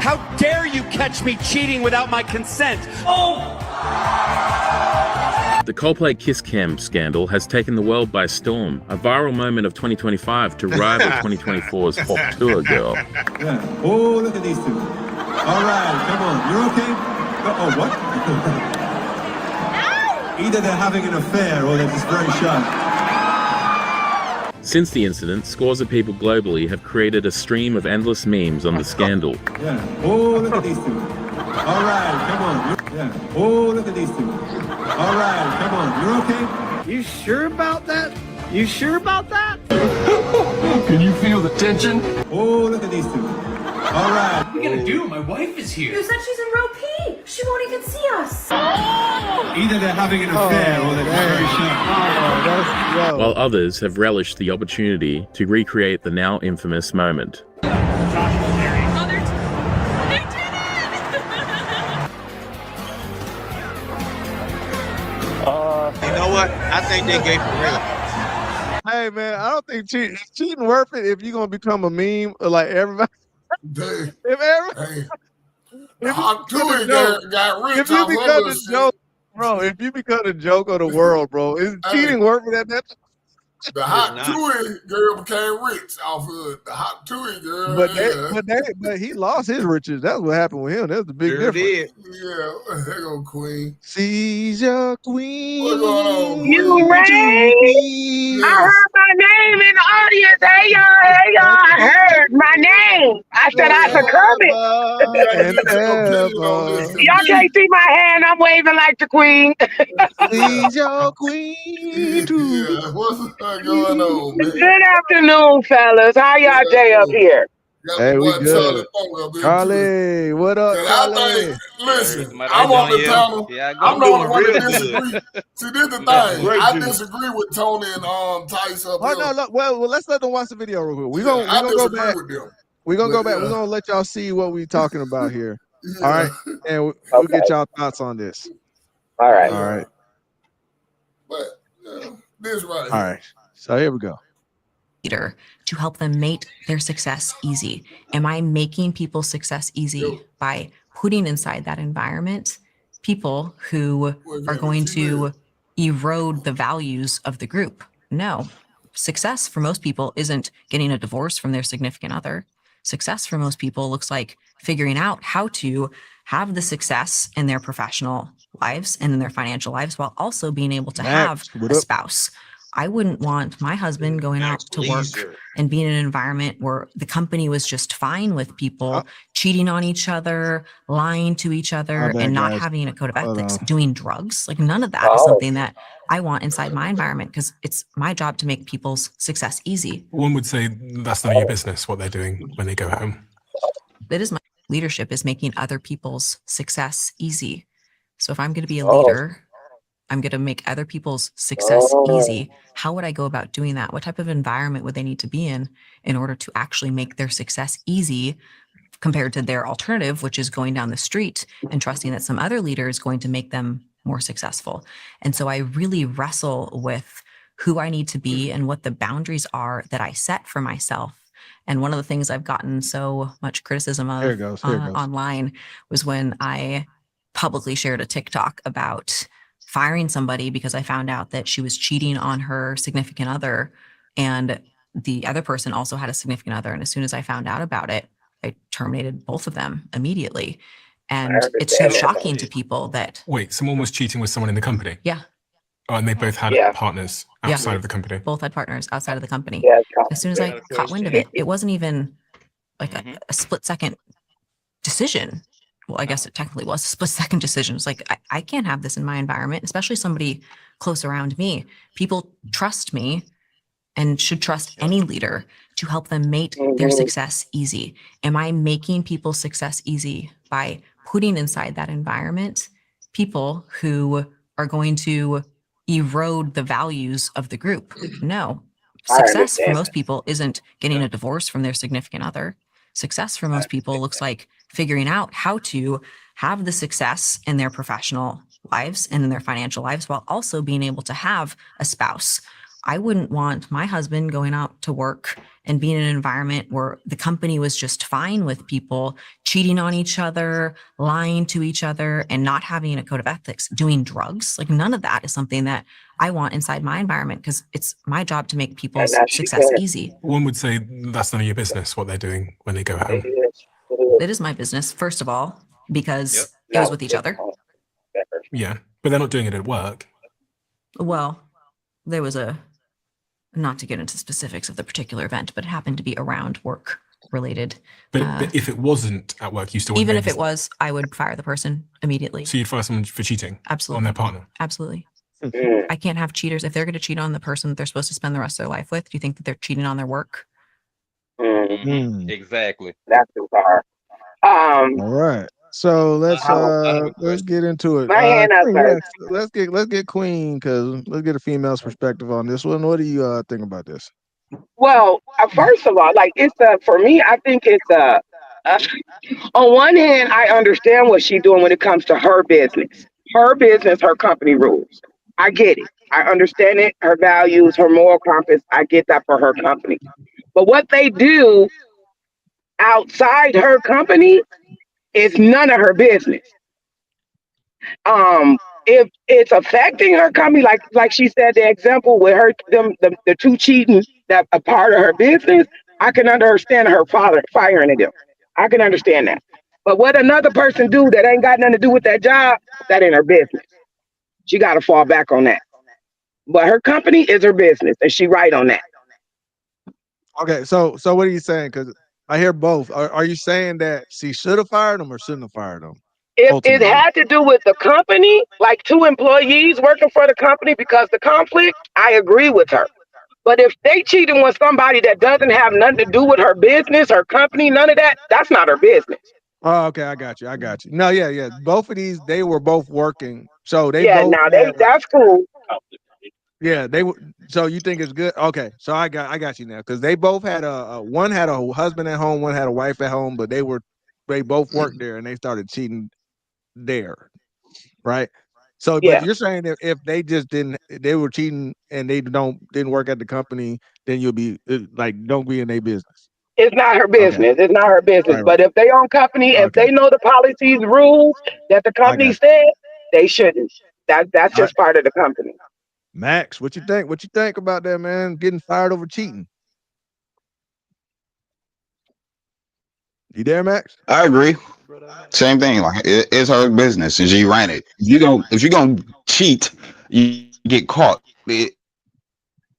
How dare you catch me cheating without my consent? Oh! The Coldplay Kiss Cam scandal has taken the world by storm, a viral moment of 2025 to rival 2024's Hot Tour Girl. Yeah. Oh, look at these two. All right, come on. You're okay? Oh, what? Either they're having an affair or they're just very shy. Since the incident, scores of people globally have created a stream of endless memes on the scandal. Yeah. Oh, look at these two. All right, come on. Yeah. Oh, look at these two. All right, come on. You're okay? You sure about that? You sure about that? Can you feel the tension? Oh, look at these two. All right. What are you gonna do? My wife is here. You said she's in row P. She won't even see us. Either they're having an affair or they're just very shy. While others have relished the opportunity to recreate the now infamous moment. You know what? I think they gay for real. Hey man, I don't think cheating worth it if you're gonna become a meme or like everybody. Hey, If everybody, hey. Hawk Tui got rich If you off become other a shit. joke, bro, if you become a joke of the world, bro, is cheating work for that? The Hot Tui girl became rich off of the Hot Tui girl. But he lost his riches. That's what happened with him. That's the big difference. Yeah, there go Queen. She's your queen. What's going on, Queen? You rang. I heard my name in the audience. Hey y'all, I heard my name. I said I could come in. Y'all can't see my hand. I'm waving like the queen. She's your queen too. Yeah, what's going on, man? Good afternoon, fellas. How y'all day up here? Hey, we good. Charlie, what up, Charlie? Listen, I'm on the panel. I'm the only one that disagree. See, this is the thing. I disagree with Tony and Tice up here. No, well, let's let them watch the video real quick. We're gonna go back. We're gonna go back. We're gonna let y'all see what we're talking about here. All right, and we'll get y'all thoughts on this. All right. All right. But this right. All right. So here we go. Leader to help them make their success easy. Am I making people's success easy by putting inside that environment people who are going to erode the values of the group? No. Success for most people isn't getting a divorce from their significant other. Success for most people looks like figuring out how to have the success in their professional lives and in their financial lives while also being able to have a spouse. I wouldn't want my husband going out to work and being in an environment where the company was just fine with people cheating on each other, lying to each other, and not having a code of ethics, doing drugs. Like none of that is something that I want inside my environment because it's my job to make people's success easy. One would say that's none of your business what they're doing when they go home. That is my leadership, is making other people's success easy. So if I'm going to be a leader, I'm going to make other people's success easy. How would I go about doing that? What type of environment would they need to be in order to actually make their success easy compared to their alternative, which is going down the street and trusting that some other leader is going to make them more successful? And so I really wrestle with who I need to be and what the boundaries are that I set for myself. And one of the things I've gotten so much criticism of online was when I publicly shared a TikTok about firing somebody because I found out that she was cheating on her significant other, and the other person also had a significant other. And as soon as I found out about it, I terminated both of them immediately. And it's so shocking to people that... Wait, someone was cheating with someone in the company? Yeah. Oh, and they both had partners outside of the company? Both had partners outside of the company. As soon as I caught wind of it, it wasn't even like a split-second decision. Well, I guess it technically was a split-second decision. It's like, I can't have this in my environment, especially somebody close around me. People trust me and should trust any leader to help them make their success easy. Am I making people's success easy by putting inside that environment people who are going to erode the values of the group? No. Success for most people isn't getting a divorce from their significant other. Success for most people looks like figuring out how to have the success in their professional lives and in their financial lives while also being able to have a spouse. I wouldn't want my husband going out to work and being in an environment where the company was just fine with people cheating on each other, lying to each other, and not having a code of ethics, doing drugs. Like none of that is something that I want inside my environment because it's my job to make people's success easy. One would say that's none of your business what they're doing when they go home. It is my business, first of all, because it was with each other. Yeah, but they're not doing it at work. Well, there was not to get into specifics of the particular event, but it happened to be around work related. But if it wasn't at work, you still wouldn't. Even if it was, I would fire the person immediately. So you'd fire someone for cheating? Absolutely. On their partner? Absolutely. I can't have cheaters. If they're going to cheat on the person that they're supposed to spend the rest of their life with, do you think that they're cheating on their work? Exactly. That's too far. All right. So let's get into it. My hand up first. Let's get Queen, because let's get a female's perspective on this one. What do you think about this? Well, first of all, like it's for me, I think it's on one hand, I understand what she's doing when it comes to her business, her company rules. I get it. I understand it. Her values, her moral compass. I get that for her company. But what they do outside her company It's none of her business. If it's affecting her company, like she said, the example with her the two cheating that a part of her business, I can understand her father firing them. I can understand that. But what another person do that ain't got nothing to do with that job, that ain't her business. She got to fall back on that. But her company is her business, and she right on that. Okay, so what are you saying? Because I hear both. Are you saying that she should have fired him or shouldn't have fired him? If it Ultimately, had to do with the company, like two employees working for the company because the conflict, I agree with her. But if they cheating with somebody that doesn't have nothing to do with her business, her company, none of that, that's not her business. oh, okay, I got you. I got you. No, yeah, yeah. Both of these, they were both working, so they Yeah, both now had. that's cool. Yeah, they were. So you think it's good? Okay, so I got you now because they both had one had a husband at home, one had a wife at home, but they both worked there and they started cheating there, right? So, but Yeah, you're saying if they just didn't, they were cheating and they didn't work at the company, then you'll be like, don't be in their business. it's not her Okay, business. It's not her business. right, right. But if they own company, if Okay, they know the policies, rules that the I company got you. said, they shouldn't. That's All right, just part of the company. Max, what you think? What you think about that, man? Getting fired over cheating? You there, Max? I agree. Same thing. Like it's her business, and she ran it. If you gonna cheat, you get caught.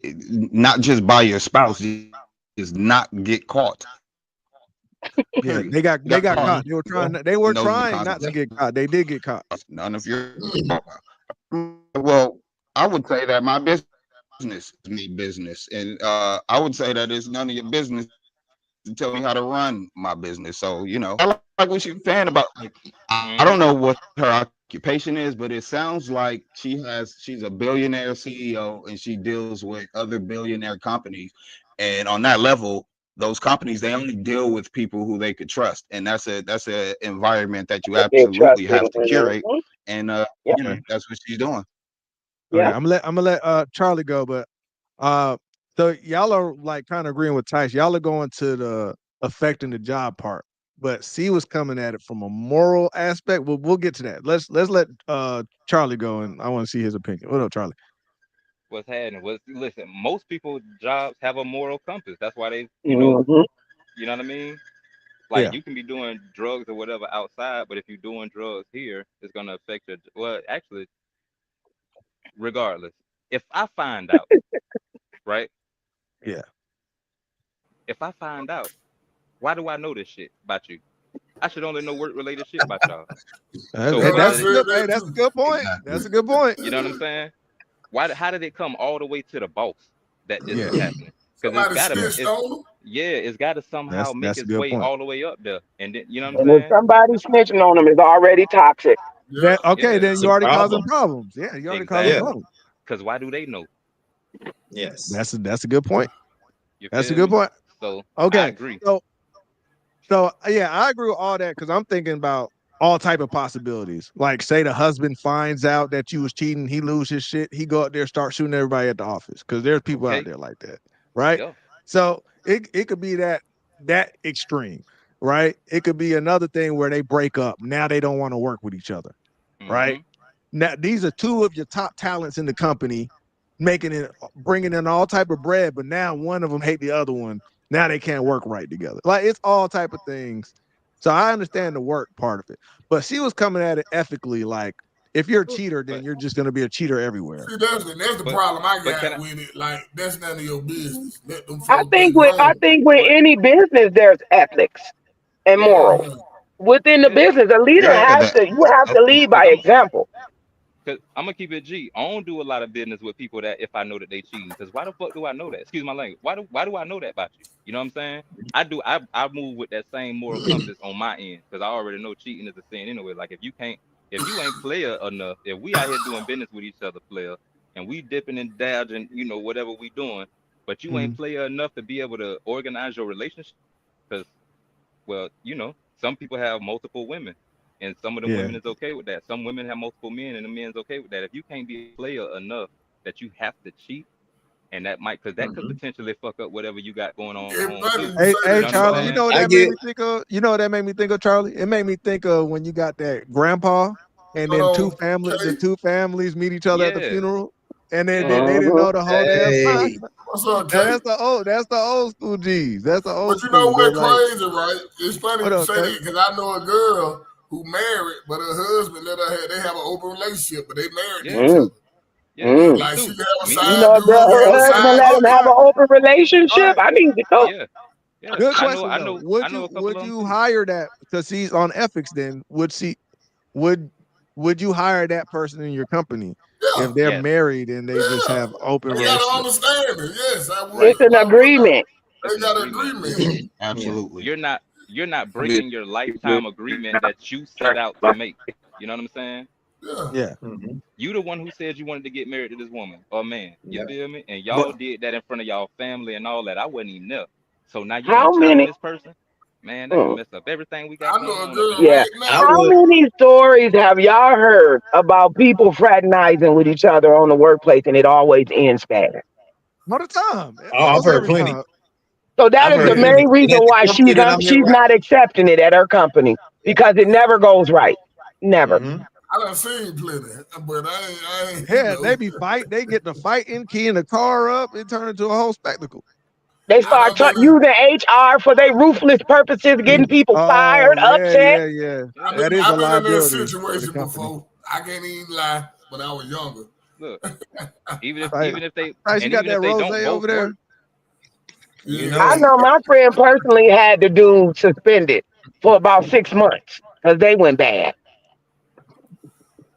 Not just by your spouse, is not get caught. Yeah, Period. You they got got caught. caught. They You were know the trying not to consequences. get caught. They did get caught. None of your. Well, I would say that my business is my business, and I would say that it's none of your business to tell me how to run my business. So I like what she's saying about. Like, I don't know what her occupation is, but it sounds like she's a billionaire CEO and she deals with other billionaire companies, and on that level, those companies they only deal with people who they could trust, and that's a environment that you They're absolutely trusting. have to curate, and Yeah, Okay, that's what she's doing. okay. yeah. I'm gonna let Charlie go, but uh, so y'all are like kind of agreeing with Tice. Y'all are going to the affecting the job part, but C was coming at it from a moral aspect. We'll get to that. Let's let Charlie go, and I want to see his opinion. What up, Charlie? What's happening? Listen, most people jobs have a moral compass. That's why they, Hmm. you know what I mean? Like Yeah, you can be doing drugs or whatever outside, but if you're doing drugs here, it's gonna affect your. Well, actually, regardless, if I find out, right? yeah. If I find out, why do I know this shit about you? I should only know work related shit about y'all. So Hey, Girl, why I that's did a it? said good. Hey, that that's a too. good point. Exactly. That's a good point. You know what I'm saying? Why? How did it come all the way to the boss that this is Yeah, happening? Because it's Somebody gotta. yeah. snitched It's on them. yeah. It's gotta somehow make That's a its good way point. all the way up there, and then you know what I'm And if saying? somebody snitching on them is already toxic. Yeah, That okay? Yeah. Then It's you a already causing problem. problems. Yeah, you already causing Yeah. Exactly. problems. Because why do they know? Yes. That's a good point. You That's a feel good me? point. So I Okay, agree. so yeah, I agree with all that because I'm thinking about all type of possibilities. Like, say the husband finds out that you was cheating, he lose his shit, he go out there start shooting everybody at the office because there's people out Okay. there like that, right? Yeah. So it could be that extreme, right? It could be another thing where they break up. Now they don't want to work with each other, right? Mm-hmm. Now these are two of your top talents in the company, making it bringing in all type of bread, but now one of them hate the other one. Now they can't work right together. Like it's all type of things. So I understand the work part of it, but she was coming at it ethically. Like if you're a cheater, then But you're just gonna be a cheater everywhere. see, that's the but problem I but can got I? with it. Like that's none of your business. Let them I folks think get with I grown. think with But any business there's ethics and morals. Yeah, Within the yeah. business, a leader Yeah, has that. to you have to lead Cause by example. I'm gonna keep it G. I don't do a lot of business with people that if I know that they cheating. Cause why the fuck do I know that? Excuse my language. Why do I know that about you? You know what I'm saying? I do. I move with that same moral compass on my end because I already know cheating is a sin anyway. Like if you ain't player enough, if we out here doing business with each other, player, and we dipping and dodging, whatever we doing, but you ain't Mhm. player enough to be able to organize your relationship. Cause well, some people have multiple women, and some of them Yeah, women is okay with that. Some women have multiple men, and the men's okay with that. If you can't be a player enough that you have to cheat, and that might because that could potentially fuck up whatever you got going on It's home funny too. you say Hey, that, Charlie, Sean. you know what that made me think of? You know what that made me think of, Charlie? It made me think of when you got that grandpa and then the two families meet each other at the Yeah, funeral, and then yeah. they didn't know the whole damn time. Hey, What's up, Now, Kate? that's the old school G's. That's the old But you know school. But what like, crazy, right? It's funny what you up, say Kay? that because I know a girl who married, but her husband let her have, they have an open relationship, but they married to each other. Yeah, And me like she too. can have a Me You too. side know, dude, girl, he have a her husband side let him chick. have an open All relationship. right. I need to know. Yeah, yeah. Good I know, question I though. know, I know a couple Would of them you too. hire that because he's on ethics? Then would would you hire that person in your company Yeah, if they're Yes. married and they just yeah. have open They got to relationship? understand it. Yes, I would. Right. It's an I would. agreement. It's They an got an agreement. agreement. Yeah. Absolutely. You're not breaking your lifetime agreement that you set out to make. You know what I'm saying? Yeah. Yeah. You the one who said you wanted to get married to this woman or man. You yeah. feel me? And But y'all did that in front of y'all family and all that. I wasn't even there. So now you gonna How turn on many? this person? Man, that gonna Hmm, mess up everything we got I going know a on up in girl here. yeah. right I now. How would. many stories have y'all heard about people fraternizing with each other on the workplace and it always ends bad? All the time. Oh, I've Almost heard every plenty. time. So that I've is the heard Yeah. plenty. main And reason at the why company that I'm at she's right not accepting it at her company because it never goes right. Never. now. I done seen plenty, but I ain't, you Yeah, they know. be fight. They get to fighting, keying the car up. It turned into a whole spectacle. They I start done been in, using HR for their ruthless purposes, getting people Oh fired, yeah, upset. yeah, yeah. Yeah. That is a I've been in that liability for the situation company. before. I can't even lie. When I was younger. Look, Right. even if they Right, you and got even that if they rose don't both over there. work, You Yeah. I know, know my friend personally had the dude suspended for about 6 months because they went bad.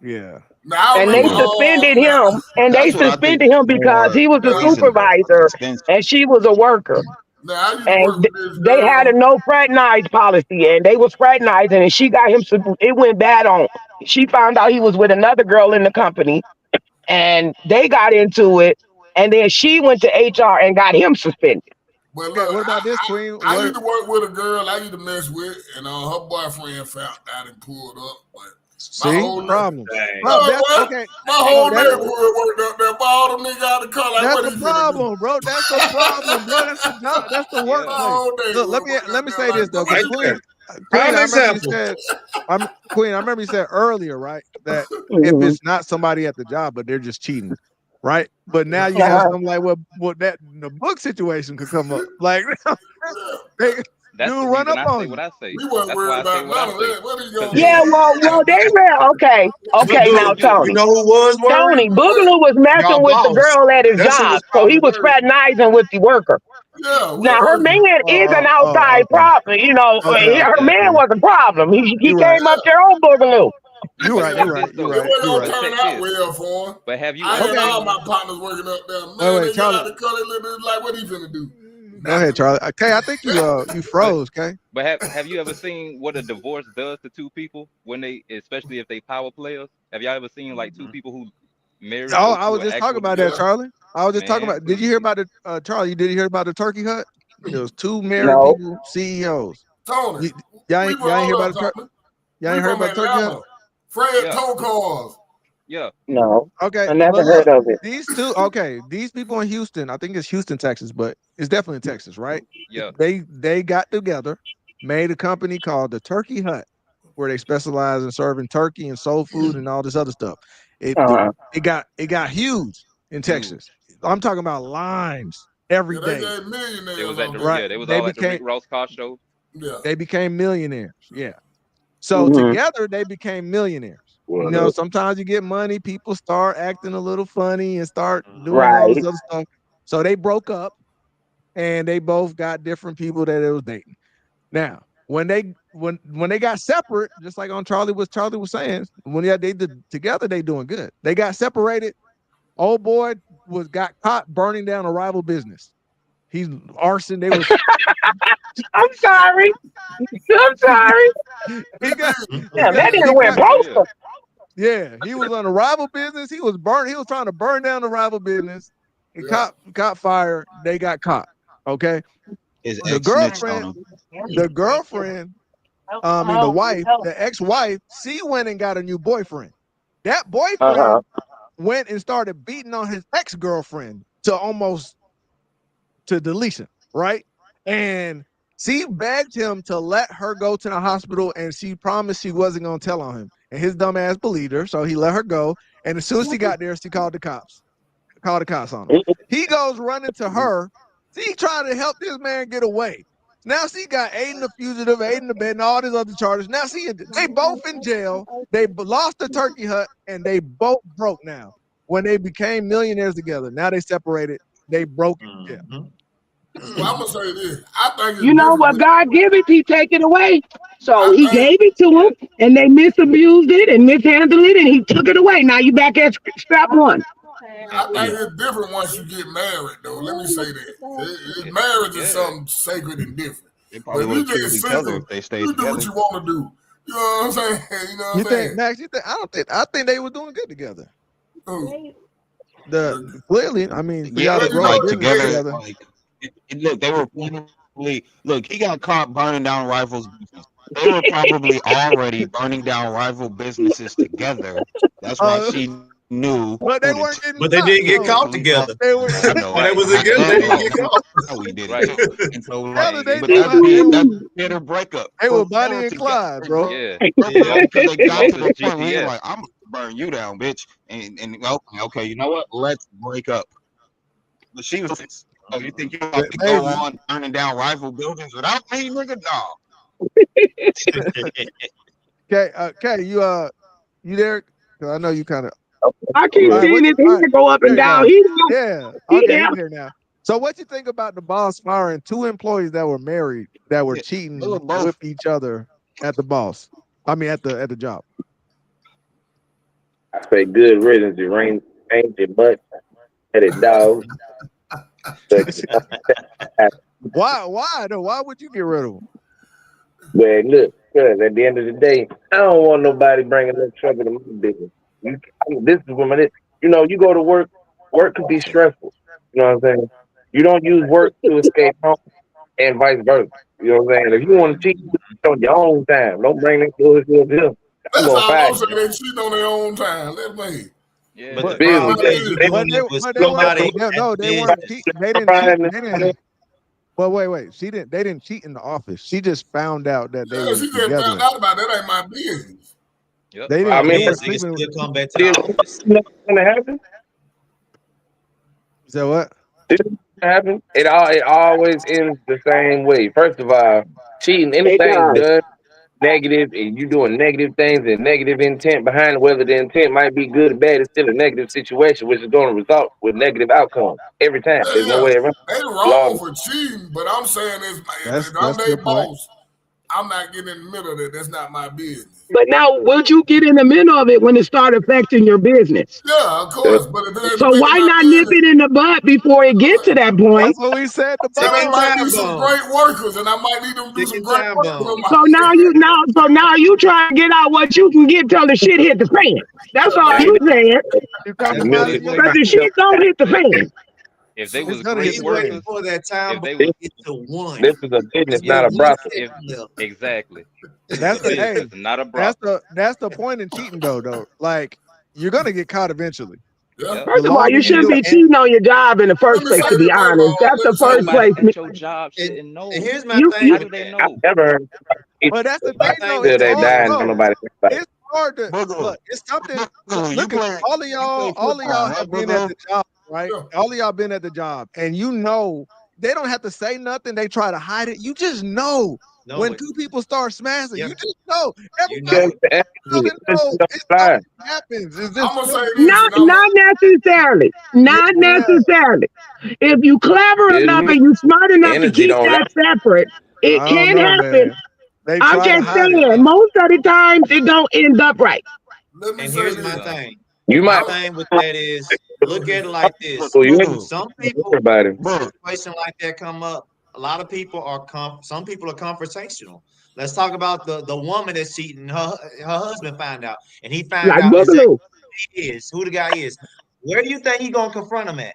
Yeah. Now I And they remember. yeah. suspended Now, him, and they That's what I think suspended is him because more he was the a now, reason for supervisor suspension. and she was a worker. now I used to And work with this they had a girl. no fraternize policy, and they was fraternizing, and she got him. It went bad on. She found out he was with another girl in the company, and they got into it. And then she went to HR and got him suspended. But Okay. look, What about this, Queen? I What? used to work with a girl I used to mess with, and her boyfriend found out and pulled up. But my See, whole problem. Dang. Problem. That's what? okay. My No, whole that's neighborhood worked up there. All them niggas out the car like, that's what the he finna do? problem, bro. That's the problem, bro. That's the job. That's the My yeah, workplace. whole Look, neighborhood worked let up me there say like, this though, what because Right you there. Queen, Prime I remember you example. said, Queen. I remember you said earlier, right, that if Mhm. it's not somebody at the job, but they're just cheating, right? But now you Yeah. have Uh-huh. something like what that the book situation could come up, like Yeah. they that's the dude run reason up I say on what you. I say. We wasn't That's why worried I say about what I none of say. that. What he Cause gonna if Yeah, do? well, they real okay. But Okay, now look, you Tony. know who was worried? Tony What? Boogaloo was Y'all messing with the boss. girl at his That's who job, was so probably he was worried. fraternizing with the worker. Yeah, Now what her urgent? man is an outside Okay, problem. You know, okay, her okay, man Queen. was a problem. He You're right. came up Yeah. there on Boogaloo. You're but right. You're check this right. You're though. It right. wasn't You're gonna right. But turn check out this. well for him. But have you I ever had Okay. all my seen? partners working up there. Wait, Man, wait, they got Charlie. out the car, they looked like, what he finna do? Go ahead, Nothing. Charlie. Okay, I think you But froze. Okay. have you ever seen what a divorce does to two people when they, especially if they power players? Have y'all ever seen like two people who married Oh, go I through was an just talking actual about that, divorce? Yeah. Charlie. I was just talking Man, about. Did you hear please. about the Charlie? Did you hear about the turkey hut? It was two married No. people, CEOs. Tony, You, y'all we ain't from, y'all ain't hear hold about up, the turkey? Tony. Y'all We ain't heard from about the turkey hut? Atlanta. Fred Yeah, tow cars. yeah. No. Okay, I but never heard look, of it. these two. Okay, these people in Houston. I think it's Houston, Texas, but it's definitely in Texas, right? Yeah. They got together, made a company called the Turkey Hut, where they specialize in serving turkey and soul food and all this other stuff. Uh-huh. It got huge in Huge. Texas. I'm talking about lines every Yeah, they day. gave They millionaires was at out the there. Right? yeah, they was all at the Rick Ross car show. Yeah. They became millionaires. Yeah. So Mm-hmm. together they became millionaires. You What know, up? sometimes you get money, people start acting a little funny and start doing all this Right. other stuff. So they broke up and they both got different people that they was dating. Now, when they got separate, just like on Charlie was saying, when they did together, they doing good. They got separated. Old boy got caught burning down a rival business. He's arson. They was I'm sorry. I'm sorry. he got Damn, that he nigga went got Yeah. postal. yeah, he was on a rival business. He was trying to burn down the rival business. It Yeah. caught fire. They got caught. Okay. His The ex snitched on girlfriend, him. the girlfriend, the wife, the ex-wife, she went and got a new boyfriend. That Uh-huh. boyfriend went and started beating on his ex-girlfriend to deletion, right? And she begged him to let her go to the hospital, and she promised she wasn't gonna tell on him. And his dumb ass believed her, so he let her go. And as soon as she got there, she called the cops. Called the cops on him. He goes running to her. She tried to help this man get away. Now she got aiding the fugitive, aiding the bed, and all these other charges. Now they both in jail. They lost the turkey hut, and they both broke now. When they became millionaires together, now they separated. They broke in jail. Well, I'm gonna say this. I think You know what God give it, he take it away. So he gave it to him, and they misused it and mishandled it, and he took it away. Now you back at step one. I think it's different once you get married, though. Let me say that. Marriage is something sacred and different. They But probably if would you have killed just each other single, if they stayed you do together. what you want to do. You know what I'm saying? You know what You I'm think, saying? Max? You think? I think they were doing good together. Who? Clearly, I mean, for Yeah, y'all to grow a like business together. together. Like, look, they were probably he got caught burning down rifles. They were probably already burning down rival businesses together. That's why she knew. But they weren't getting But they caught, didn't get though. caught together. They were. I know. But it was I a good. They didn't get know. caught. We did Right. it too. And so, Together, they but knew that's how that's bitter breakup. They For were Bonnie them and together, Clyde, bro. Yeah. because they got Both to is the point where you're GPS. like, I'm gonna burn you down, bitch. And okay, you know what? Let's break up. But she was. Oh, you think you have to go on burning down rival buildings without me, nigga? No. Okay, you there? Because I know you kind of. I keep seeing his hair go up and down. Yeah. Okay, he's here now. So, what you think about the boss firing 2 employees that were married that were cheating with each other at the boss? I mean, at the job. I say good riddance. It rains, your butt, and it dog. Why though? Why would you get rid of them? Well, look, cause at the end of the day, I don't want nobody bringing no trouble to my business. This is when you go to work. Work could be stressful. You know what I'm saying? You don't use work to escape home, and vice versa. You know what I'm saying? If you want to cheat on your own time, don't bring that bullshit up here. I'm That's gonna all fire I'm saying. you. They cheat on their own time. Let me. Yeah. But the Business, problem is you doing it with somebody. They weren't cheating. They didn't. But wait. They didn't cheat in the office. She just found out that they were She just together. found out about it. That ain't my business. Yep. They didn't. I mean, Is they still come back to the office. gonna happen. So what? Happen. It always ends the same way. First of all, cheating, anything done negative, and you doing negative things and negative intent behind it, whether the intent might be good or bad, it's still a negative situation, which is going to result with negative outcomes every time. There's no way around. They wrong for cheating, but I'm saying if I'm their boss, I'm not getting in the middle of it. That's not my business. But now, would you get in the middle of it when it started affecting your business? Yeah, of course. But if it ain't So affecting why my not nip business, it in the bud before it get to that point? That's what we said. The they might time be some bomb. great workers, and I might need them to do some great time work. bomb. So now you try to get out what you can get till the shit hit the fan. That's all you saying. Because the shit don't hit the fan. If they was gonna great hit workers, the For that time, if they but was get to one. This is a business, Get not a one brothel. second. exactly. That's the Business, not a brothel. that's the point in cheating though. Like you're gonna get caught eventually. Yeah. First of all, you shouldn't be cheating on your job in the first place, to be honest. That's the first Somebody place. at your job shouldn't know. And here's my thing How do with they that. know? Never heard But that's the thing though. till It's they die hard. and No, nobody think about it. it's hard to look. It's something. Look at all of y'all have been at the job, right? All of y'all been at the job, and they don't have to say nothing. They try to hide it. You just know when two people start smashing. You just know. Everybody knows. It's something happens. It's just I'm gonna say this, Not necessarily. Not necessarily. If you clever enough and you smart enough to keep that separate, it can happen. They I'm try to just hide saying, it. most of the times it don't end up right. Let me And say here's this. my thing. You My might. thing with that is look at it like this. So you Some people, everybody. a situation like that come up. A lot of people are some people are confrontational. Let's talk about the woman that's cheating. Her husband found out, and he found Like out Boogaloo. who the guy is. Where do you think he gonna confront him at?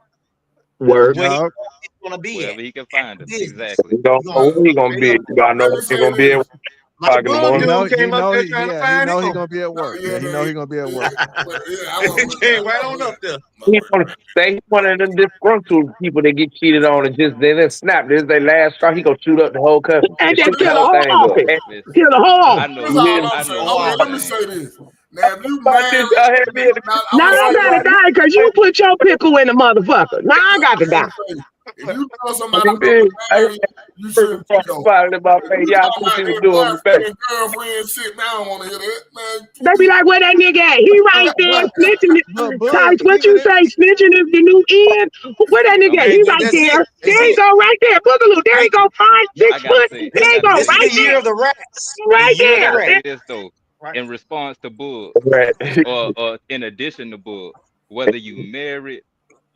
Word. Where he's gonna be Wherever at. he can find him. Business. Exactly. You don't know where you're gonna be. You gotta know Let me where you're say gonna be. this. o'clock in the morning. came up there trying to find he him. gonna be at work. Yeah, he know he gonna be at work. He came right on up there. He one of them disgruntled people that get cheated on and just then snap. This is their last straw. He gonna shoot up the whole company. And Shoot then the kill the whole whole thing office. up. Kill the whole I office. know. That's all I'm I saying. know. Okay, let me say this. Now, if you Y'all married, had me at the- now, Now I gotta die because you put your pickle in the motherfucker. Now I got to die. if you know somebody married, you shouldn't cheat on. Y'all You see me talking doing about me that back. girlfriend shit, man, I don't want to hear that, man. They be like, where that nigga at? He right there snitching. Tice, what you say? Snitching is the new end. Where that nigga at? Okay, He but right that's there. it. That's There he it. go, right there. Boogaloo. There he go, 5, 6 I gotta foot. say, There I he gotta go, This say is right the year there. of the rats. Right The year of the there. I gotta rats. say this though. Right. In response to Bug, Right. or in addition to Bug, whether you married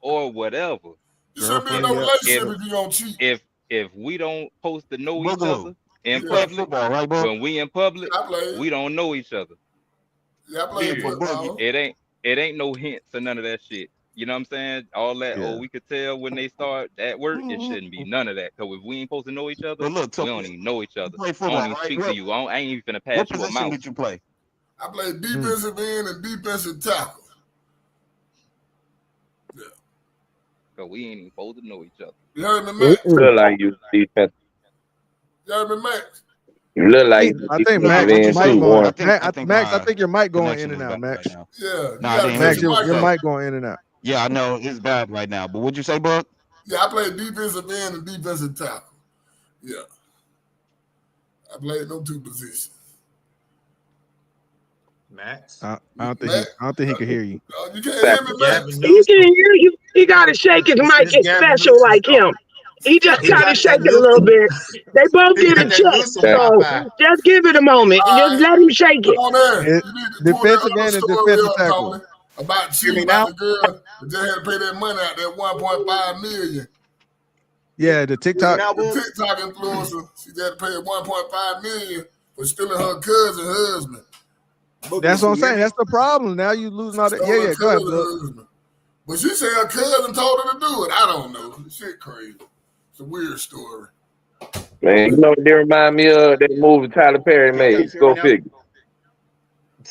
or whatever, You shouldn't be in if no relationship if if you don't cheat. if we don't post to know each Boogaloo. other in You play public, football, right, bro? when we in public, I played. we don't know each other. Yeah, I played Period. football. It ain't no hints or none of that shit. You know what I'm saying? All that. Yeah. Oh, we could tell when they start at work. It shouldn't be none of that. Cause if we ain't supposed to know each other, But look, we don't even know each other. play I football, don't even right? speak to you. I ain't even finna What pass you a position mouth. did you play? I played defensive end and defensive tackle. Cause we ain't even supposed to know each other. You heard me, Max? You look like you defense. You heard me, Max? You look like I think Max, defensive end mic too. going. One. Max, I think your mic going in and out, Max. Yeah. No, I didn't hear Max, you. your mic going in and out. Yeah, I know it's bad right now. But what'd you say, Buck? Yeah, I played defensive end and defensive tackle. Yeah. I played those two positions. Max. I don't think he can hear you. You can't hear me, Max? He can hear you. He gotta shake his mic. It's special like him. He just He gotta got shake that it a little Newsom. bit. They both He get got a that check. Newsom So Wi-Fi. just give it a moment. Just let him shake it. Come on there. It- You need to pull that defensive other end and story defensive up, tackle. Tony, about Hear me cheating now? about the girl that just had to pay that money out, that 1.5 million. Yeah, the TikTok. The TikTok influencer, she just had to pay 1.5 million for stealing her cousin husband. That's what I'm saying. That's the problem. Now you losing all that. Stole Yeah, her go ahead, cousin Book. husband. But she said her cousin told her to do it. I don't know. Shit crazy. It's a weird story. Man, you know what they remind me of? That movie Tyler Perry made. Go figure.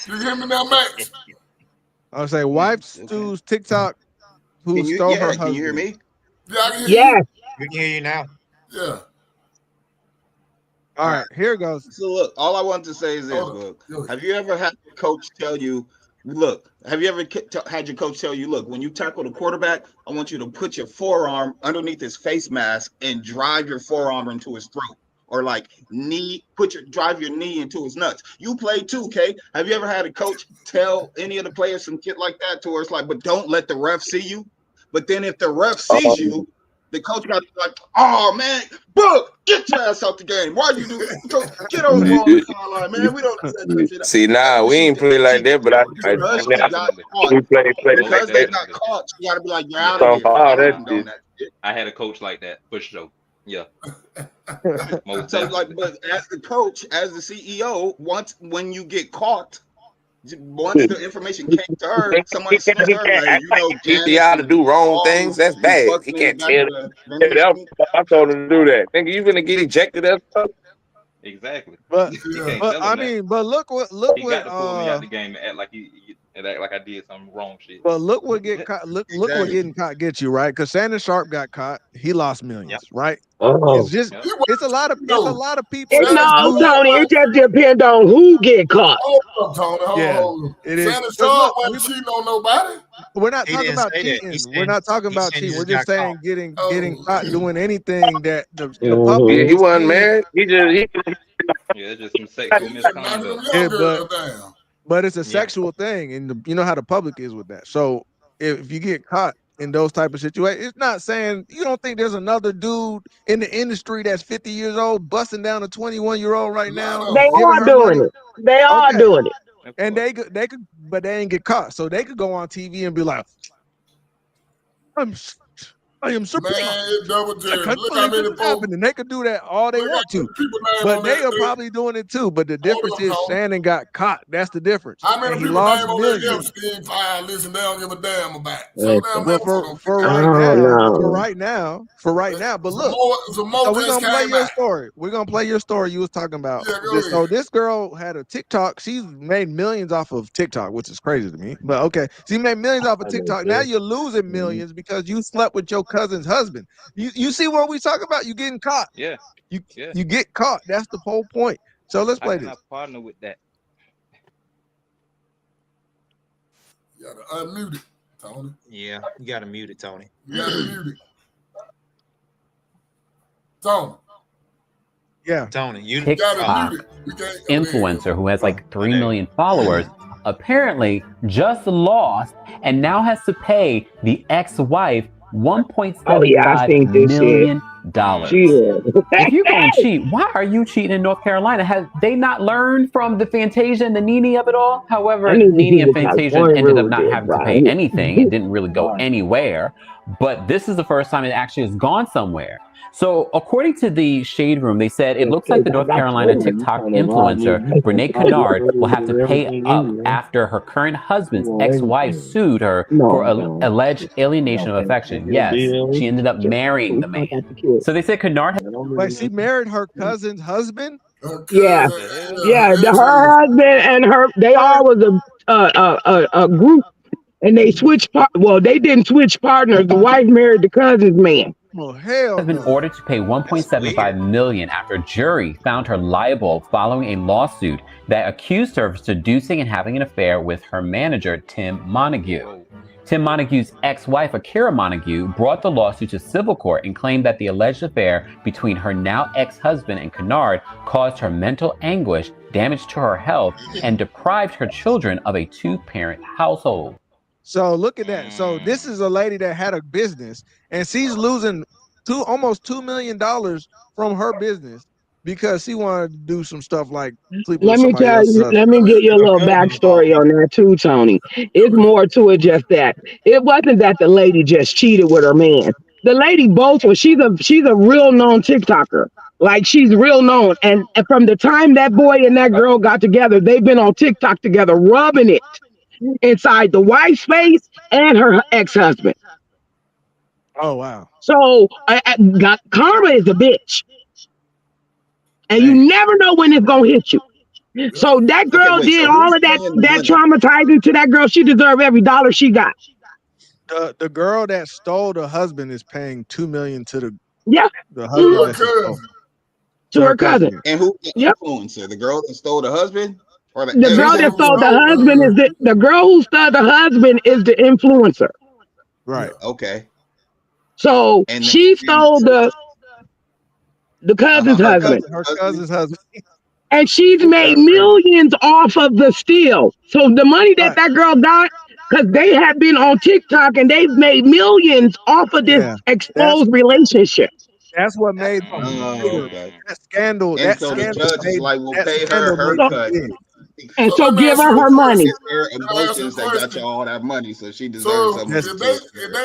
You hear me now, Max? I was saying, wife Stu's TikTok who stole her husband. Can you hear me? Yeah, I can hear Yeah. We can hear you now. you. Yeah. All right, here it goes. So look, all I want to say is this, look. Have you ever had a coach tell you, look, have you ever had your coach tell you, look, when you tackle the quarterback, I want you to put your forearm underneath his face mask and drive your forearm into his throat? Or like drive your knee into his nuts. You play too, K. Have you ever had a coach tell any of the players some shit like that to where it's like, but don't let the ref see you? But then if the ref sees you, the coach got to be like, oh man, bro, get your ass out the game. Why you do that? Coach, get over on the sideline, man. We don't do that shit. See, nah, we ain't play like that, but Because she got caught. we play Because they got caught, you got to be like, you're out of here. I don't condone that shit. I had a coach like that for sure. Yeah. So like, but as the coach, as the CEO, when you get caught, once the information came to her, somebody sent her, like, you know, teach y'all to do wrong things. That's bad. He can't tell. I told him to do that. Nigga, you gonna get ejected or something? Exactly. But, You can't but tell him I that. mean, but look what He got to pull me out the game and act like I did some wrong shit. But look what get caught. Look what getting caught gets you, right? Because Shannon Sharp got caught. He lost millions, right? It's just it's a lot of people. No, Tony, it just depends on who get caught. Hold up, Tony. Hold on. It is. Shannon Sharp wasn't cheating on nobody. We're not He talking didn't about say that. cheating. He said- We're not talking he about said he cheating. We're just just got saying caught. getting caught doing anything that the public. Yeah, he wasn't sees. married. He Yeah, it's just some sexual misconduct. Yeah, but it's a sexual thing, and you know how the public is with that. So if you get caught in those type of situations, it's not saying you don't think there's another dude in the industry that's 50 years old busting down a 21-year-old right now. They giving are her doing money. it. They are Okay. doing it. And they could, but they ain't get caught, so they could go on TV and be like, I am surprised. Man, it's double I jeopardy. can't Look how believe many this folks. happened. And they could do that all they Look how want to. many people name But on they that. are probably doing it too. But the difference is Tony. Shannon got caught. That's the difference. How many And he people lost name on that millions. Epstein file? Listen, they don't give a damn about. So Listen, damn Well, many for folks. right now. But look. Some more So we're just gonna play came your out. story. We're gonna play your story you was talking about. Yeah, go So ahead. this girl had a TikTok. She's made millions off of TikTok, which is crazy to me. But okay, she made millions off of TikTok. Now you're losing millions because you slept with your cousin's husband. You see what we talking about? You getting caught. Yeah. You Yeah. you get caught. That's the whole point. So let's I play this. cannot partner with that. You gotta unmute it, Tony. Yeah, you gotta mute it, Tony. You gotta mute it. Tony. Yeah. Tony, you gotta TikTok mute it. You can't influencer who has like 3 million followers apparently just lost and now has to pay the ex-wife $1.75 million. If you're going to cheat, why are you cheating in North Carolina? Have they not learned from the Fantasia and the Nene of it all? However, Nene and Fantasia ended up not having to pay anything. It didn't really go anywhere. But this is the first time it actually has gone somewhere. So according to the Shade Room, they said it looks like the North Carolina TikTok influencer, Brene Kennard, will have to pay up after her current husband's ex-wife sued her for alleged alienation of affection. Yes, she ended up marrying the man. So they said Kennard Wait, she married her cousin's husband? Yeah, her husband and they all was a group, and they switched. Well, they didn't switch partners. The wife married the cousin's man. Oh hell! Has been ordered to pay $1.75 million after a jury found her liable following a lawsuit that accused her of seducing and having an affair with her manager, Tim Montague. Tim Montague's ex-wife, Akira Montague, brought the lawsuit to civil court and claimed that the alleged affair between her now ex-husband and Kennard caused her mental anguish, damage to her health, and deprived her children of a two-parent household. So look at that. So this is a lady that had a business and she's losing almost $2 million from her business because she wanted to do some stuff like sleep with somebody else. Let me give you a little backstory on that too, Tony. It's more to it just that. It wasn't that the lady just cheated with her man. The lady both was she's a real known TikToker. Like she's real known. And from the time that boy and that girl got together, they've been on TikTok together, rubbing it inside the wife's face and her ex-husband. Oh wow! So karma is a bitch, and you never know when it's gonna hit you. So that girl did all of that traumatizing to that girl. She deserved every dollar she got. The girl that stole the husband is paying $2 million to the husband to her cousin. And who the influencer? The girl that stole the husband? Or the girl that stole the husband is the girl who stole the husband is the influencer. Right. Okay. So she stole the cousin's husband. Her cousin's husband. And she's made millions off of the steal. So the money that girl got, because they have been on TikTok and they've made millions off of this exposed relationship. That's what made that scandal. And so the judge is like, we'll pay her cut. And so give her money. It's their emotions that got you all that money, so she deserves something. If they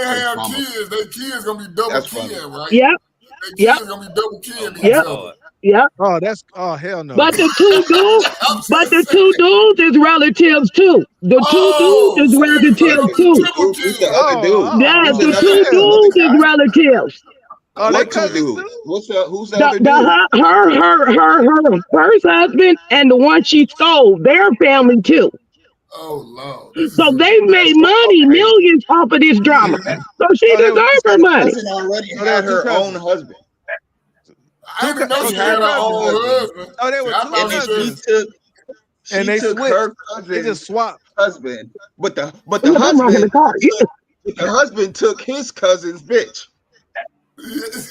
have kids, their kids gonna be double keying, right? Yep. Their kids gonna be double keying each other. Yep. Oh hell no. But the two dudes is relatives too. The two dudes is relatives too. Yeah, the two dudes is relatives. What two dudes? Who's the other dude? Her first husband and the one she stole, their family too. Oh Lord. So they made money, millions off of this drama. So she deserves her money. She already had her own husband. I didn't know she had her own husband. Oh, they were two husbands. And they took her cousin. They just swapped husband, but the husband took his cousin's bitch.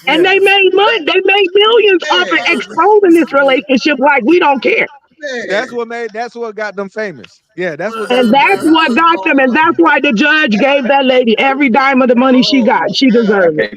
And they made money. They made millions off of exposing this relationship like we don't care. That's what got them famous. Yeah, that's what got them, and that's why the judge gave that lady every dime of the money she got. She deserved it.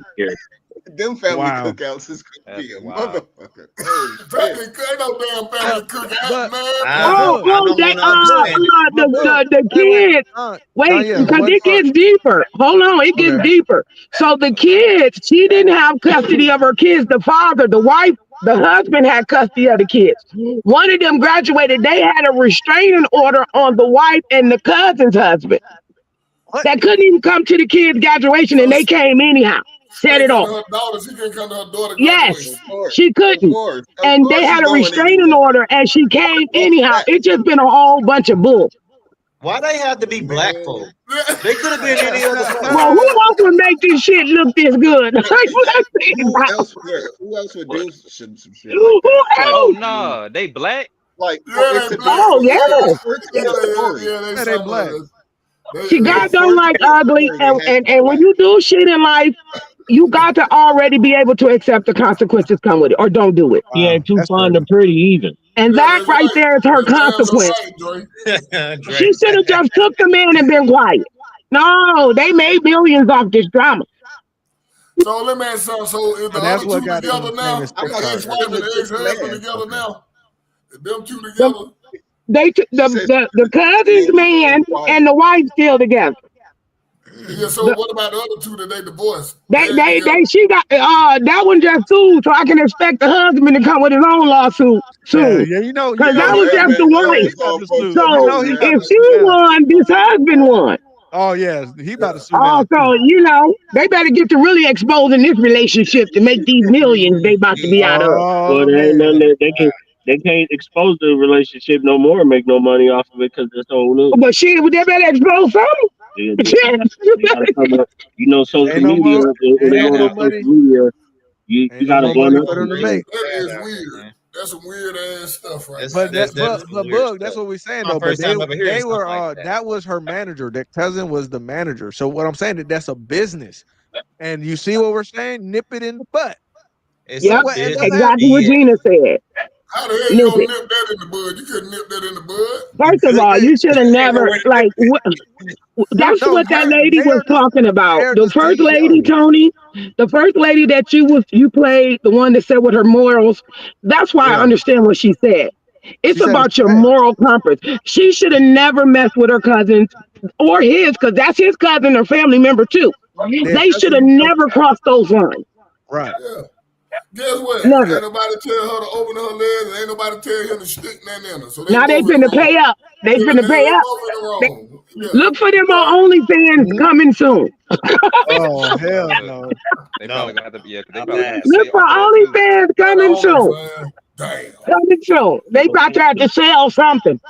Them family Wow. cookouts is gonna be a wild. motherfucker. Holy Family, shit. ain't no damn family cookout, man. I don't they want to understand it. the Wait, kids. Wait, yeah, because what it part? gets deeper. Hold on, it gets Okay. deeper. So the kids, she didn't have custody of her kids. The father, the wife, the husband had custody of the kids. One of them graduated. They had a restraining order on the wife and the cousin's husband. What? That couldn't even come to the kids' graduation, and they came anyhow. Set She it can't come off. to her daughter. She can't come to her daughter Yes, graduation. she couldn't. Of And they course she had a going restraining anyway. order, and she came Off anyhow. that, It just been a whole bunch of bull. Why they have to be black folk? They could have been any other Well, color. who else would make this shit look this good? Like, let's think who about else who else would do some shit like who that? Like, Oh else? no, they black. like Yeah, it's they a black. Oh, it's a yeah. quirk in Yeah, the story. they Yeah, they some black. See, It's a God don't quirk like in the ugly, story. They had to be and when black. you do shit in life, you got to already be able to accept the consequences come with it, or don't do it. Wow, that's crazy. pretty either. And Yeah, that that's right right. there is her That's damn so consequence. right, Dre. She should have just took the man and been quiet. No, they made millions off this drama. So let me ask you something. So is the And that's other what two got together them now? famous I'm The like, TikTok. ex-wife and the legit ex-husband man. together Okay. now? Is them two The, together? She said the cousin's man quiet. and the wife still together. Yeah, so what about the other two that they divorced? They ain't She got that one just sued, so I can expect the husband to come with his own lawsuit Yeah, soon. yeah, you know, Cause that was Hey just man, the he wife. about to sue. So You know, he about if to she sue now. won, this husband won. Oh yeah, he about to sue now too. Also, they better get to really exposing this relationship to make these millions they about to be out of. Oh man, They can't expose the relationship no more and make no money off of it because it's on news. But they better expose something. They gotta come up. Social ain't no media. more, When ain't you no go more on social money, media, you ain't no gotta more run money up for some them to things. make. that is Bad out here, weird. man. That's some weird ass stuff right But there. that, That's definitely some but weird Boog, that's stuff. what we're saying My though. But first time ever hearing they something were like that. that was her manager. That cousin was the manager. So what I'm saying that's a business, and you see what we're saying? Nip it in the butt. It's Yep, a What it doesn't business. have. exactly what Yeah. Gina said. How the hell you Nip gonna it. nip that in the bud? You couldn't nip that in the bud. First of all, you should have Ain't never nowhere to live. that's No, what that lady they was are the talking about. they are The the first lady, CEO. Tony, the first lady that you played, the one that said with her morals. That's why I Yeah, understand what she said. It's she said it's about your correct. moral compass. She should have never messed with her cousins or his, because that's his cousin or family member too. Then They that's should who have you tell never crossed those lines. right. Yeah. Guess what? Never. Ain't nobody tell her to open her legs, and ain't nobody tell him to stick nothing in her. So they Now they both in the finna wrong. pay up. They Yeah, finna pay they up. both in the They- wrong. Yeah. Look for them Yeah. on OnlyFans Mhm. coming soon. Oh hell Look, no. they No, probably gonna have to. Yeah, 'cause they not probably gonna have that. to Look pay for off of that too. OnlyFans Not coming only, soon. man. Damn. Coming soon. They about to have to sell something.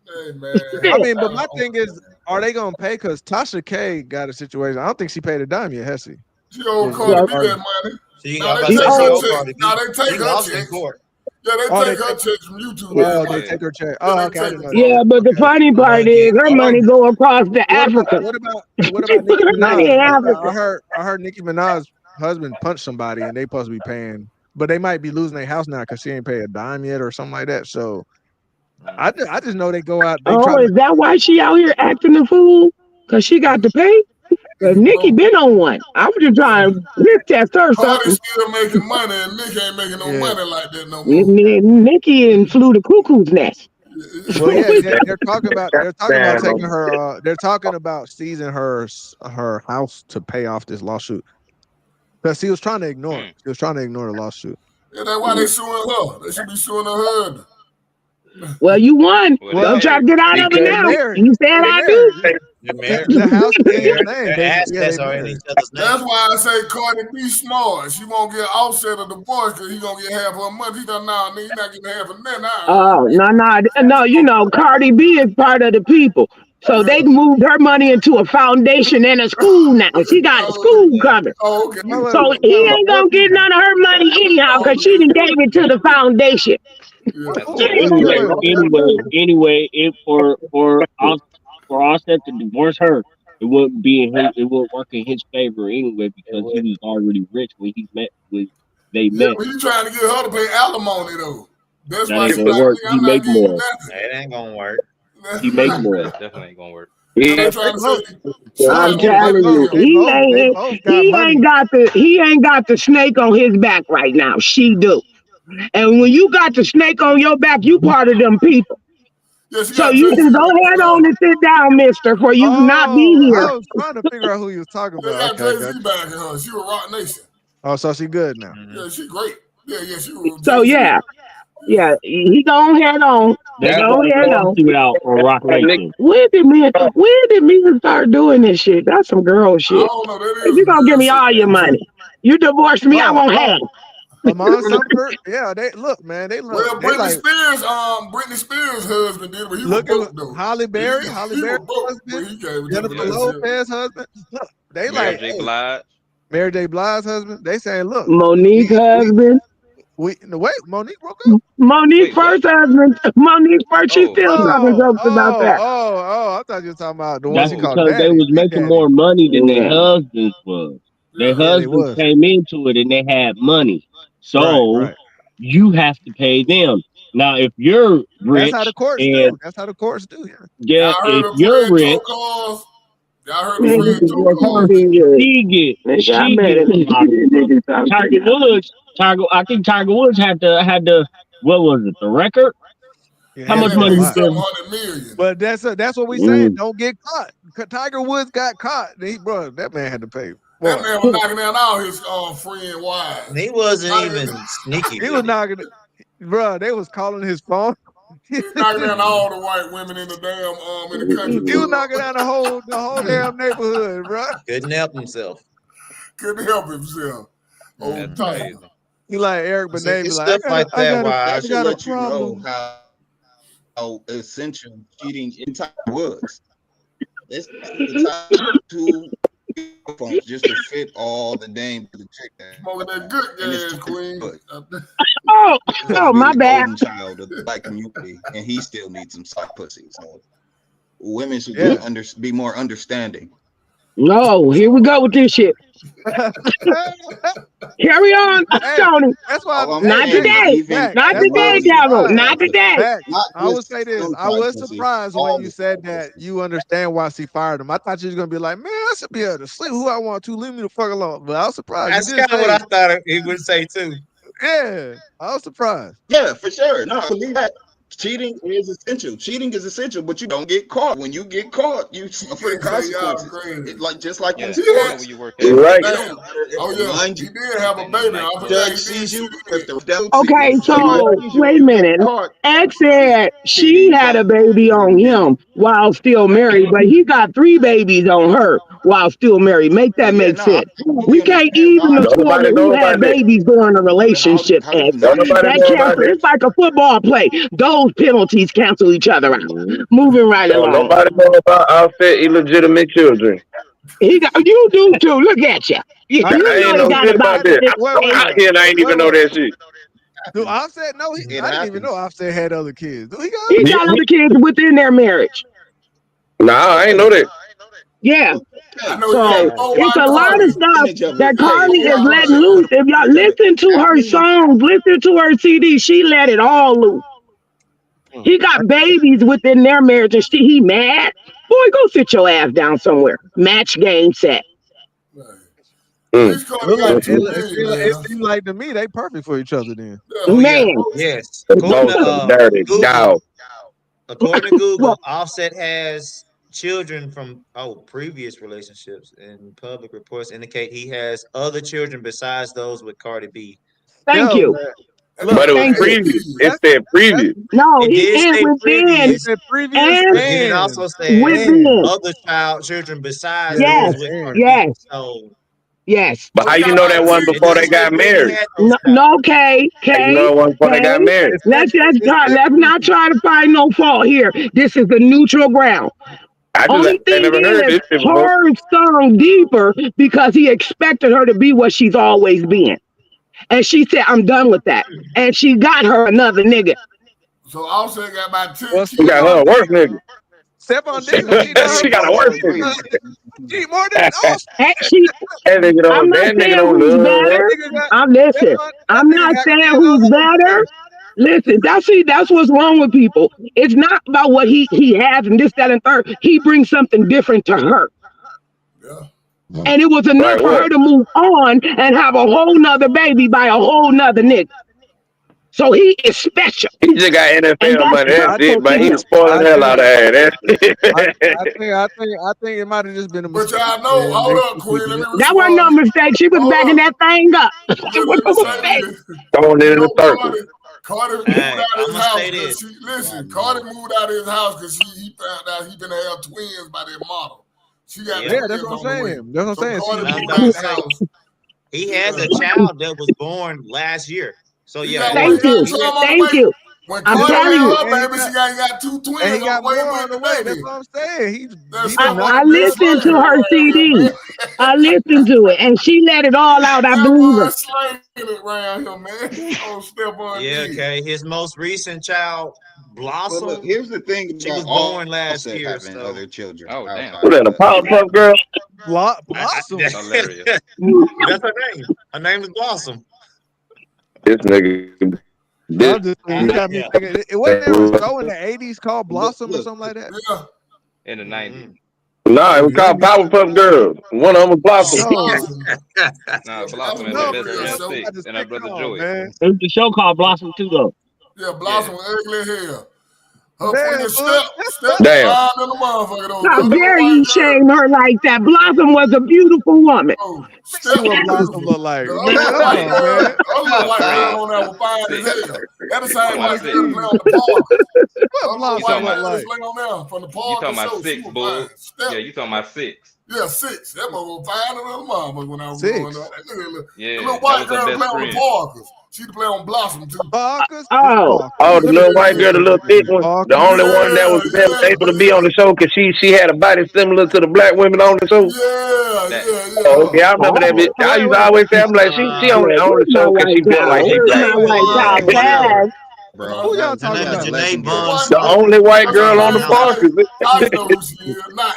Hey, man. I mean, but my thing is, are they gonna pay? Because Tasha K got a situation. I don't think she paid a dime yet, has she? She owe For Cardi the B artist. that money. See, Now I'm they about to take say her she Oh, owe checks. Cardi Now B. they take She her lost in checks. court. Yeah, they oh, take her checks from YouTube oh, now, they man. take her check. Yeah, Oh, they okay, I take didn't her know that. check. Yeah, but the Okay. funny part is her money go across to What about Africa. what She about put Nicki her money Minaj? in Africa. I heard Nicki Minaj's husband punched somebody, and they supposed to be paying, but they might be losing their house now because she ain't paid a dime yet or something like that. So I just know they go out, they try Oh, to. is that why she out here acting a fool? Cause she got to pay? Cause Nikki been on one. I was just trying to risk test her Cardi something. still making money, and Nick ain't making no Yeah. money like that no more. Nikki and flew the cuckoo's nest. Well, yeah, they're talking about taking her. They're talking about seizing her house to pay off this lawsuit because he was trying to ignore it. He was trying to ignore the lawsuit. Yeah, that's why they suing her. They should be suing her husband. Well, you won. Well, they Don't try to married. get out of it They now. married. You said They I do. married. They're married. The house is in his name. Their Yeah, they assets are in married. each other's name. That's why I say Cardi B smart. She won't get offset of divorce because he gonna get half her money. He done now, nigga, he not getting half of that now. Oh, no. You know, Cardi B is part of the people. So they moved her money into a foundation and a school now. She got a school coming. Oh, okay. So he ain't gonna get none of her money anyhow because she done gave it to the foundation. That's Anyway, for Offset to divorce her, it wouldn't work in his favor anyway because he was already rich when they Yeah, met. but he trying to get her to pay alimony though. That's That why ain't she gonna like, work. nigga, He I'm not make getting you more. nothing. It ain't gonna work. He make more. That definitely ain't gonna work. So they They trying to both, say I'm Shorty they telling you, both, they with both, they both got he money. ain't got the snake on his back right now. She do. And when you got the snake on your back, you part of them people. Yeah, she So got you Jay-Z can go back. ahead on and sit down, mister, for you not be Oh, here. I was trying to figure out who you was talking They about. got Okay, Jay-Z gotcha. back in her. She was Rock Nation. Oh, so she good now. Yeah, she great. Yeah, she was So Jay-Z. yeah, he go head on. They That's go why head on. Lawsuit out on Rock Nation. When did men start doing this shit? That's some girl I shit. don't know. That If is you some gonna give girl me shit. all your money, you divorce me, I won't have. Amon Sumford, yeah, they look, man, they look, Well, they like Britney Spears' husband did it, but he was look at broke though. Holly Berry, Holly He Berry was broke husband, when he came into the Jennifer relationship. Lopez husband. Look, they Mary like J. hey, Blige. Mary J. Blige's husband. They saying, look, Monique husband. no, wait, Monique broke up. Monique Wait, what? first husband. Monique first. She's Oh, still talking jokes about that. I thought you were talking about the one That's she called because they Daddy, was Big making Daddy. more money than their husbands was. Their Yeah. Yeah, they husbands was. came into it and they had money. Right, So right. you have to pay them. Now, if you're That's how the rich courts and do. That's how the courts do. Yeah. yeah, Y'all heard if of you're Fred rich, Tokars? Y'all heard of Niggas Fred divorce her Tokars? good. she I met get him. I think Tiger Woods had the what was it, the record? Yeah, How had to much Yeah, pay a money he 50 lot. spent? something 100 million. But that's what we saying. Don't get caught. Tiger Woods got caught. That man had to pay. Boy, That man was knocking down all his friend wives. He wasn't Tiger, even sneaky he with was it. knocking it. Bro, they was calling his phone. he's knocking down all the white women in the damn in the country He was club. knocking down the whole damn neighborhood, bro. Couldn't help himself. Couldn't help himself. That's Old Tiger. crazy. He like Eric See, Benet be it's like, stuff like that why I That should got a let you know problem. how essential cheating in Tiger Woods. It's the top two phones just to fit all the names of the chick there. Smoking that good And it's gas, Tiger Queen. Woods. Oh, He's supposed to be my the bad. golden child of the black community, and he still needs some side pussy. So women should Yeah. be more understanding. No, here we go with this shit. Carry on, Hey, Tony. that's why. All I'm Not saying, Hey, today. even Not that's why I today, was devil. surprised. Not today. not I would just say this. some I side was pussy, surprised when all you the said side that pussy. you understand why she fired him. I thought you was gonna be like, man, I should be able to sleep who I want to. Leave me the fuck alone. But I was surprised. That's You did kind of what I say, thought he would say too. yeah. I was surprised. Yeah, for sure. No, I believe that. Cheating is essential. Cheating is essential, but you don't get caught. When you get caught, you suffer the He say y'all consequences. crazy. just like in Yeah, you know sports. where you work It, at. Right. it don't matter if Oh yeah, mind he you, did have a Ain't no baby. I nightclub. forgot judge he did sees you, shoot if it. the devil Okay, judge so sees you wait a and you get minute. caught, X said she cheating had a count. baby on him while still married, but he got 3 babies on her while still married. Make Oh that yeah, make no, I sense. fully We can't understand. even Don't afford nobody who know had about that. babies during a But relationship. how do X. you Don't not nobody That know about cancel. that. It's like a football play. Those penalties cancel each other out. Moving right Don't along. nobody know about Offset illegitimate children. He got you do too. Look at you. You I I didn't know ain't even he know know. got shit about about that. 6 Wait, wait, I'm out wait, here and I ain't wait, even know wait. that shit. Do Offset know? it I didn't even know happens. Offset had other kids. Do he got He other Yeah. got kids? other kids within their marriage. Nah, I ain't know that. Yeah. I Okay, know he got So okay. 4 it's white a lot of Cardi. stuff Image of it. that Hey, Carly if you is have a letting child, loose. If y'all image of it. listen to That her means songs, listen to her CD, she let it all loose. He got babies within their marriage and he mad. Boy, go sit your ass down somewhere. Match game set. At Mm. least Cardi Look like got 2 it millionaires. seemed like to me they perfect for each other. Then Yeah. Oh yeah, Man. yes. Both of them dirty Google, dog. according to Well, Google, Offset has children from previous relationships, and public reports indicate he has other children besides those with Cardi B. thank yo, you. man, That look, But it was nigga Thank got you. previous. 8 It that's kids. said that's previous. No, It he did and say within, he previous, said previous and but then it also said within. other children besides yeah, it Yes, those said with Cardi and. B. yes, So yes. But So how he you got know that about one 10 it before they doesn't say got kids. when he married? had those No, child. no, How you know that one before they got married? It said Let's not try to find no fault here. This is the neutral ground. Only I thing never heard is, this shit before. her stung deeper because he expected her to be what she's always been. And she said, I'm done with that. And she got her another nigga. So Offset got about 10 well, She kids. got her a worse nigga. Stephon She Diggs know was he cheating on her She did got a fuck worse some before. nigga. crazy. Cheat more than oh And she, That nigga I'm don't. not That nigga saying don't who's love her. better. that nigga got I'm listen. that I'm nigga not got saying kids all who's over the better. place. Listen, that's what's wrong with people. It's not about what he has and this, that, and third. He brings something different to her. And it was enough for her to move on and have a whole nother baby by a whole nother nigga. So he is special. He just got NFL money. That's it, but he's spoiling the hell out of her. That's I think it might have just been a But mistake. y'all know, hold up, Queen. Let me That wasn't no mistake. She was backing that thing up. going in the circle. Carter moved out of his house because Carter moved out of his house because he found out he been have twins by their model. She got that's what I'm saying. That's what I'm saying. He has a child that was born last year. So yeah. Thank you. When I'm Carter telling you. had her baby, she got two twins. And he got on more on the the way way. with the That's baby. what I'm saying. I listened to her CD. I listened to it, and she let it all out. I believe her. Slanging it around here, man. Oh, step on Yeah, me. okay. His most recent child, Blossom. But look, here's the thing. She was born last year. So. Other children. Oh, damn. Who that, a Powerpuff Girl? Blossom. Hilarious. That's her name. Her name is Blossom. This nigga. You got me thinking. It wasn't there a show in the 80s called Blossom or something like that? Yeah. In the 90s. Nah, it was called Powerpuff Girls. One of them was Blossom. Nah, Blossom and her best friend Six and her brother Joey. There's a show called Blossom too, though. Yeah, Blossom was ugly as hell. Her Damn, friend step Damn. wild than a motherfucker though. How dare you shame her like that? Blossom was a beautiful woman. Oh, See what Blossom look like. The Man, other come on, man. white girl on there was fine as hell. That the same white girl that play on the park. What Blossom look like? Play on there from the You park. talking about Six, bull? Yeah, you talking about Six. Yeah, Six. That mother was fine as a motherfucker when I was Six. growing up. Yeah, the little that white was girl her play best on the friend. Parkers. She play on Blossom too. Oh, the little white girl, the little thick one, the only one that was able to be on the show because she had a body similar to the black women on the show. Yeah. Oh, okay, I remember that bitch. I used to always say, I'm like, she only on the show because she built like she black. Bro, Who y'all talking about? Janae Bond. The only white girl on the park is I know who she is. Not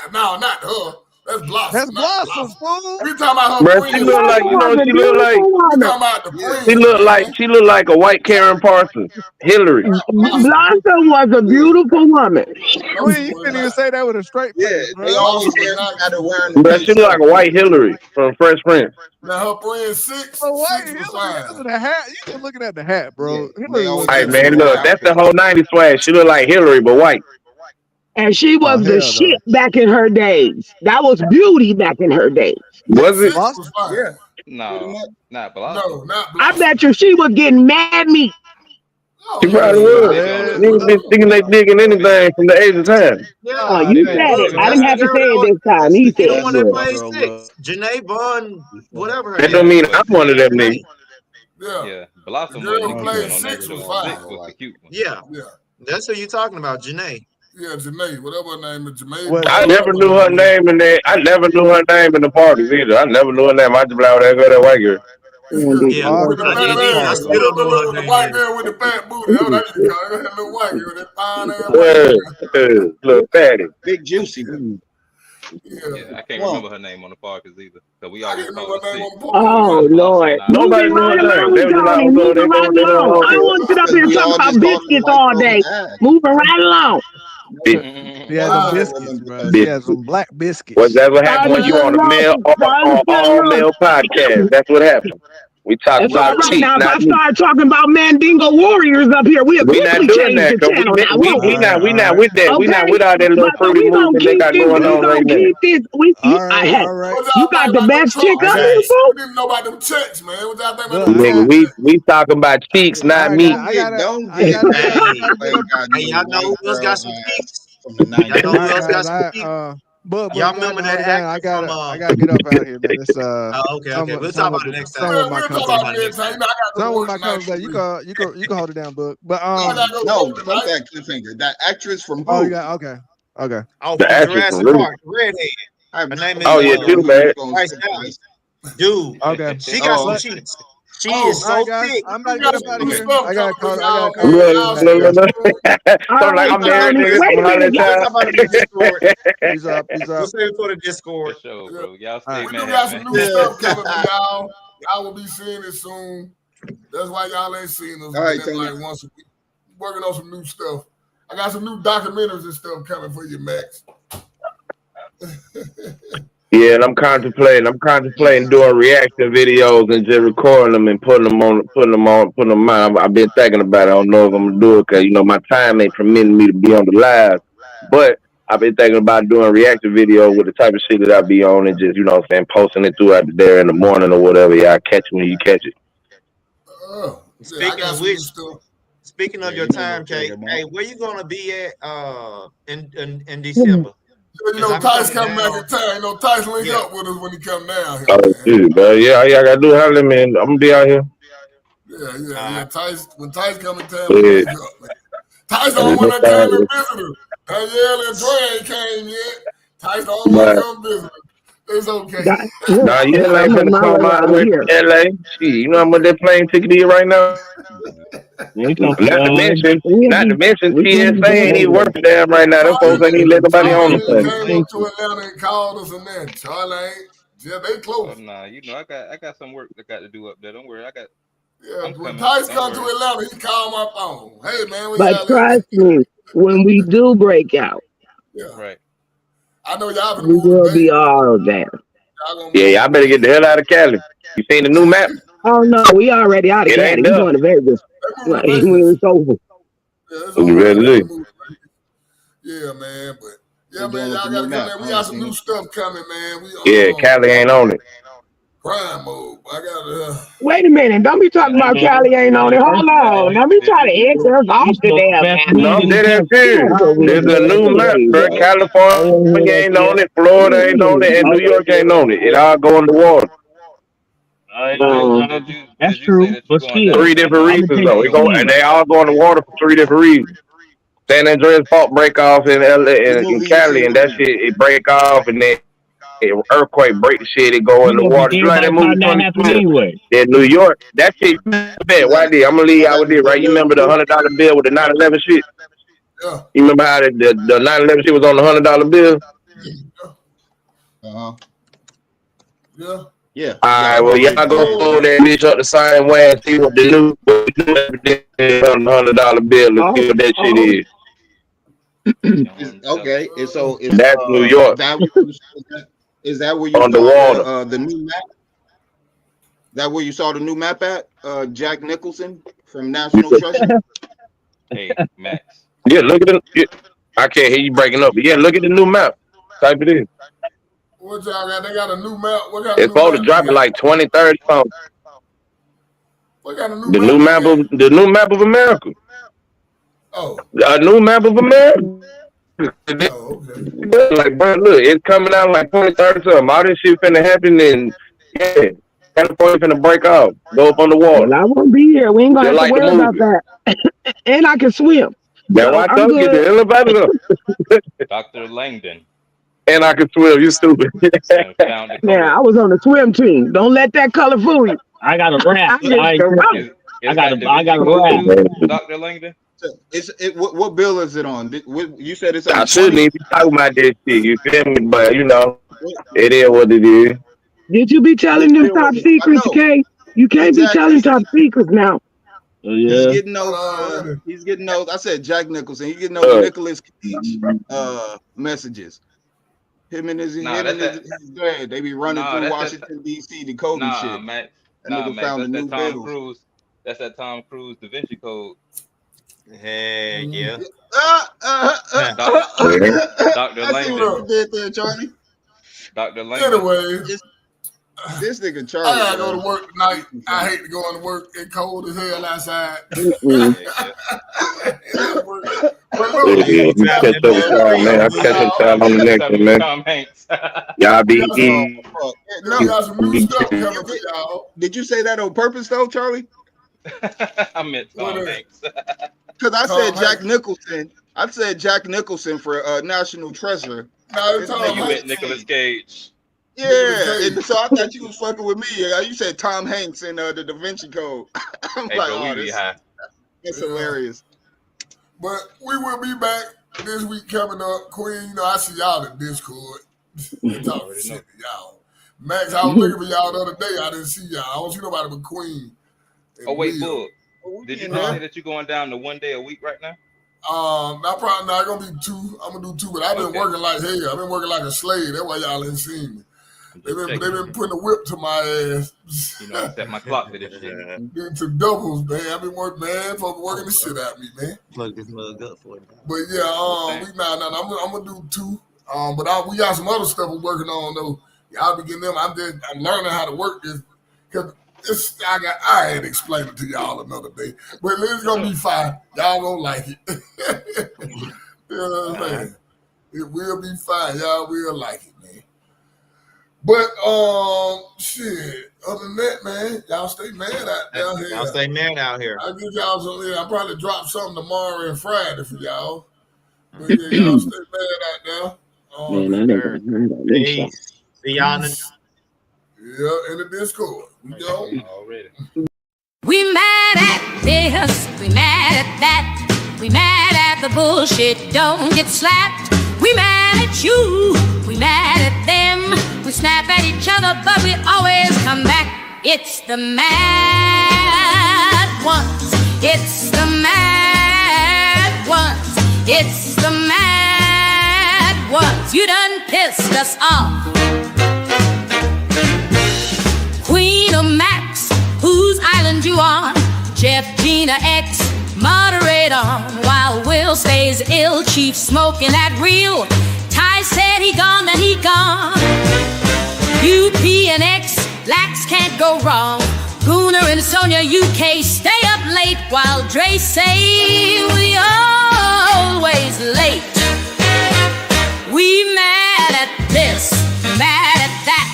her. That's Blossom. That's Blossom, fool. We talking about her Bro, friend. she look like, she look like, We talking about the friend. she look like a white Karen Parsons, Hillary. Blossom was a beautiful woman. You couldn't even say that with a straight face, bro. They always got her wearing. Bro, she look like a white Hillary from Fresh Prince. Now her friend Six. What? Six was fine. The hat. You just looking at the hat, bro. Hey man, look, that's the whole '90s swag. She look like Hillary, but white. And she was the shit back in her days. That was beauty back in her days. Was it? Was fine. Yeah. No, not Blossom. No, not Blossom. I bet you she was getting mad meat. She probably was. Niggas be thinking they digging anything from the age of time. Oh, you said it. I didn't have to say it this time. He said The one that it. plays Six. Janae Bond, whatever her That name don't mean is. I'm one of them niggas. Yeah. Blossom The girl wasn't who the played cute one on that Six was show. fine. Six was the cute one. Yeah, Yeah. that's who you talking about, Janae. Yeah, Janae, whatever her name is, Janae. I never knew her name in that. I never knew her name in the parties either. I never knew her name. I just like, that girl, that white girl. Yeah, I still don't know her The name. white girl with the fat booty. That's what I used to call her. That little white girl, that fine ass white girl. Little fatty. Big juicy. Yeah, I can't remember her name on the Parkers either. Cause we always call her Six. Oh, Lord. Nobody Moving knew her right name. along, They was like, Tony. oh, Moving they right along. I don't want to sit up here and talk about biscuits all day. Moving right along. She had some biscuits, bro. She had some black biscuits. Well, that's what happened when you on a male all male podcast. That's what happened. We talk It's all about right cheap, now. If I not start talking about Mandingo Warriors up here, we'll we not quickly doing change that. the 'Cause channel now. we not with that. We not with all that little But fruity we gonna movement they keep got this. going We on gonna right now. keep this. Hey, All right. you got the best chick up here, We fool. didn't know about them checks, man. What y'all think Look, about them? Nigga, we talking about cheeks, not meat. I gotta Hey, y'all know who else got some cheeks? From the Y'all know who All right, else got guys. some cheeks? But Y'all you remember gotta that hold down. actor from I gotta get up out here, man. It's okay. We'll talk about it next time. Some of my We'll talk company. about it next time. You know, I got to Some of work my tonight. company. You can hold it down, book. But No, fuck that cliffhanger. That actress from who? oh, you got okay. Oh, The from actress Jurassic from Rudy. Park, redhead. Her name is Oh yeah, too bad. Bryce Dallas. Dude, Okay. she got some cheeks. She is All right, so guys. thick. I'm about to get up out of here. I gotta call. Look. All So like right, I'm married, Tony. nigga. Wait a I'm minute. hollering Talk about it in the Discord. He's up. He's We'll up. save it for the Discord. For sure, bro. Y'all stay All right. We mad, do got some man. new stuff coming for y'all. Y'all will be seeing it soon. That's why y'all ain't seen us. All right, Tony. Like once a week. Working on some new stuff. I got some new documentaries and stuff coming for you, Max. Yeah, and I'm contemplating doing reaction videos and just recording them and putting them on. I've been thinking about it. I don't know if I'm gonna do it because my time ain't permitting me to be on the live. But I've been thinking about doing reaction video with the type of shit that I be on and just posting it throughout the day in the morning or whatever. Y'all catch it when you catch it. Speaking of which, speaking of your time, Kate, hey, where you gonna be at in December? Tice coming back in town. Tice link up with us when he come down here. Oh, dude, bro. Yeah, all y'all gotta do holler, man. I'm gonna be out here. Yeah. Tice, when Tice come in town, we link up, man. Tice the only one that came and visited. Danielle and Dre ain't came yet. Tice the only one come visit. It's okay. Nah, you ain't finna come out with LA. Shit, you know how much that plane ticket is right now? Not to mention TSA ain't even working damn right now. Them folks ain't even let nobody on the plane. Came up to Atlanta and called us and that. Charlie ain't. Yeah, they close. Oh, nah, I got some work I got to do up there. Don't worry, when Tice come to Atlanta, he called my phone. Hey man, but trust me, when we do break out, right. I know y'all we will be all there. Yeah, y'all better get the hell out of Cali. You seen the new map? Oh no, we already out of Cali. We going to Vegas. Like, it's over. Yeah, man, but y'all gotta come in. We got some new stuff coming, man. Cali ain't on it. Crime mode. I got Wait a minute. Don't be talking about Cali ain't on it. Hold on. Let me try to answer us off the damn. No, I'm dead ass serious. There's a new map, bro. California ain't on it. Florida ain't on it. And New York ain't on it. It all go in the water. That's true, but still, 3 different reasons, though. And they all go in the water for 3 different reasons. San Andreas fault break off in LA and in Cali, and that shit, it break off, and then earthquake break the shit, it go in the water. You like that movie 2020? In New York, that shit, why did I'm gonna leave y'all with it, right? You remember the $100 bill with the 9/11 shit? Yeah. You remember how the 9/11 shit was on the $100 bill? Yeah. All right, well, y'all go pull that bitch up the same way and see what the new everything on the $100 bill and see what that shit is. Okay, and so that's New York. Is that where you saw the new map? That where you saw the new map at? Jack Nicholson from National Treasure. Hey, Max. Yeah, look at it. I can't hear you breaking up, but yeah, look at the new map. Type it in. What y'all got? They got a new map. What got it's supposed to drop in like 2030 something. What got a new the map? New map of America. Oh. A new map of America. Oh, okay. Like, bro, look, it's coming out like 2030 something. All this shit finna happen, and California finna break off, go up on the water. Well, I won't be here. We ain't gonna have to worry about that. And I can swim. That's why I told you the elevator. Dr. Langdon. And I can swim. You stupid. Now I was on the swim team. Don't let that color fool you. I got a rap. I got a rap. Dr. Langdon. What bill is it on? You said it's on. I shouldn't even be talking about this shit. You feel me? But it is what it is. Did you be telling them top secrets, Kay? You can't be telling top secrets now. He's getting those. He's getting those. I said Jack Nicholson. He's getting those Nicolas Cage messages. Him and his dad. They be running through Washington D.C. decoding shit. Max. Max. Found That's that Tom Cruise. That's that Tom Cruise Da Vinci Code. Hey, yeah. Dr. Langdon. Did there, Charlie? Dr. Langdon. Anyway. This nigga Charlie. I gotta go to work tonight. I hate to go into work. It's cold as hell outside. I'll catch y'all on the next one, man. Y'all be eating. We got some new stuff coming for y'all. Did you say that on purpose, though, Charlie? I meant Tom Hanks. Because I said Jack Nicholson. I said Jack Nicholson for National Treasure. No, it's Tom you meant Nicolas Cage. Yeah, and so I thought you was fucking with me. You said Tom Hanks in the Da Vinci Code. I'm like, oh, that's hilarious. But we will be back this week coming up. Queen, I see y'all in Discord. Talking shit to y'all. Max, I was looking for y'all the other day. I didn't see y'all. I don't see nobody but Queen. And Oh wait, will. Bull. Did you just say that you're going down to 1 day a week right now? Not probably not gonna be 2. I'm gonna do 2, but I've been working like hell. I've been working like a slave. That's why y'all ain't seen me. They've been putting a whip to my ass. You know, set my clock to this shit. Doing some doubles, man. I've been working, man. Folks working the shit out of me, man. Plug this mug up for you. But yeah, I'm gonna do 2. But we got some other stuff we're working on though. Y'all be getting them. I'm learning how to work this because I had to explain it to y'all another day. But it's gonna be fine. Y'all gonna like it. You know what I'm saying? It will be fine. Y'all will like it, man. But shit. Other than that, man, y'all stay mad out down here. Y'all stay mad out here. I'll give y'all some. I'll probably drop something tomorrow and Friday for y'all. But yeah, y'all stay mad out there. Man, I never heard of this stuff. See y'all in the in the Discord. We go. Already. We mad at this, we mad at that, we mad at the bullshit, don't get slapped. We mad at you, we mad at them, we snap at each other, but we always come back. It's the mad ones, it's the mad ones, it's the mad ones. You done pissed us off. Queen of Max, whose island you on? Jeff, Gina, X, moderate on. While Will stays ill, Chief smoking that real. Ty said he gone, then he gone. UP and X, Lax can't go wrong. Gooner and Sonia, UK, stay up late. While Dre say we always late. We mad at this, mad at that.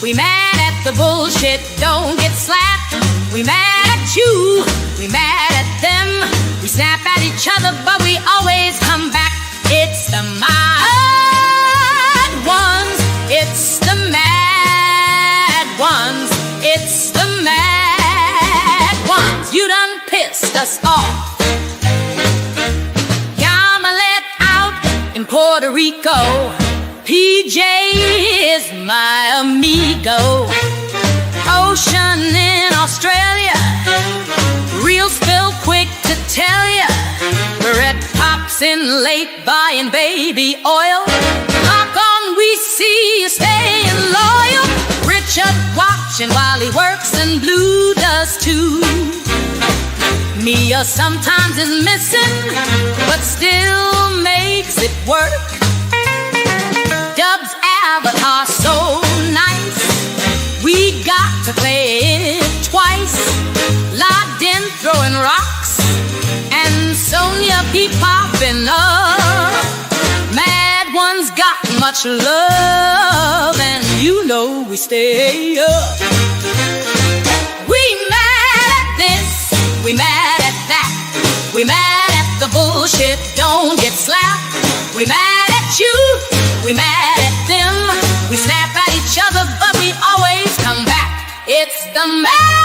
We mad at the bullshit, don't get slapped. We mad at you, we mad at them. We snap at each other, but we always come back. It's the mad ones, it's the mad ones, it's the mad ones. You done pissed us off. Yama let out in Puerto Rico. PJ is my amigo. Ocean in Australia, real spill quick to tell ya. Red pops in late buying baby oil. Knock on, we see you staying loyal. Richard watching while he works and Blue does too. Mia sometimes is missing, but still makes it work. Dub's avatar so nice, we got to play it twice. Locked in throwing rocks, and Sonia be popping up. Mad ones got much love, and you know we stay up. We mad at this, we mad at that. We mad at the bullshit, don't get slapped. We mad at you, we mad at them. We snap at each other, but we always come back. It's the mad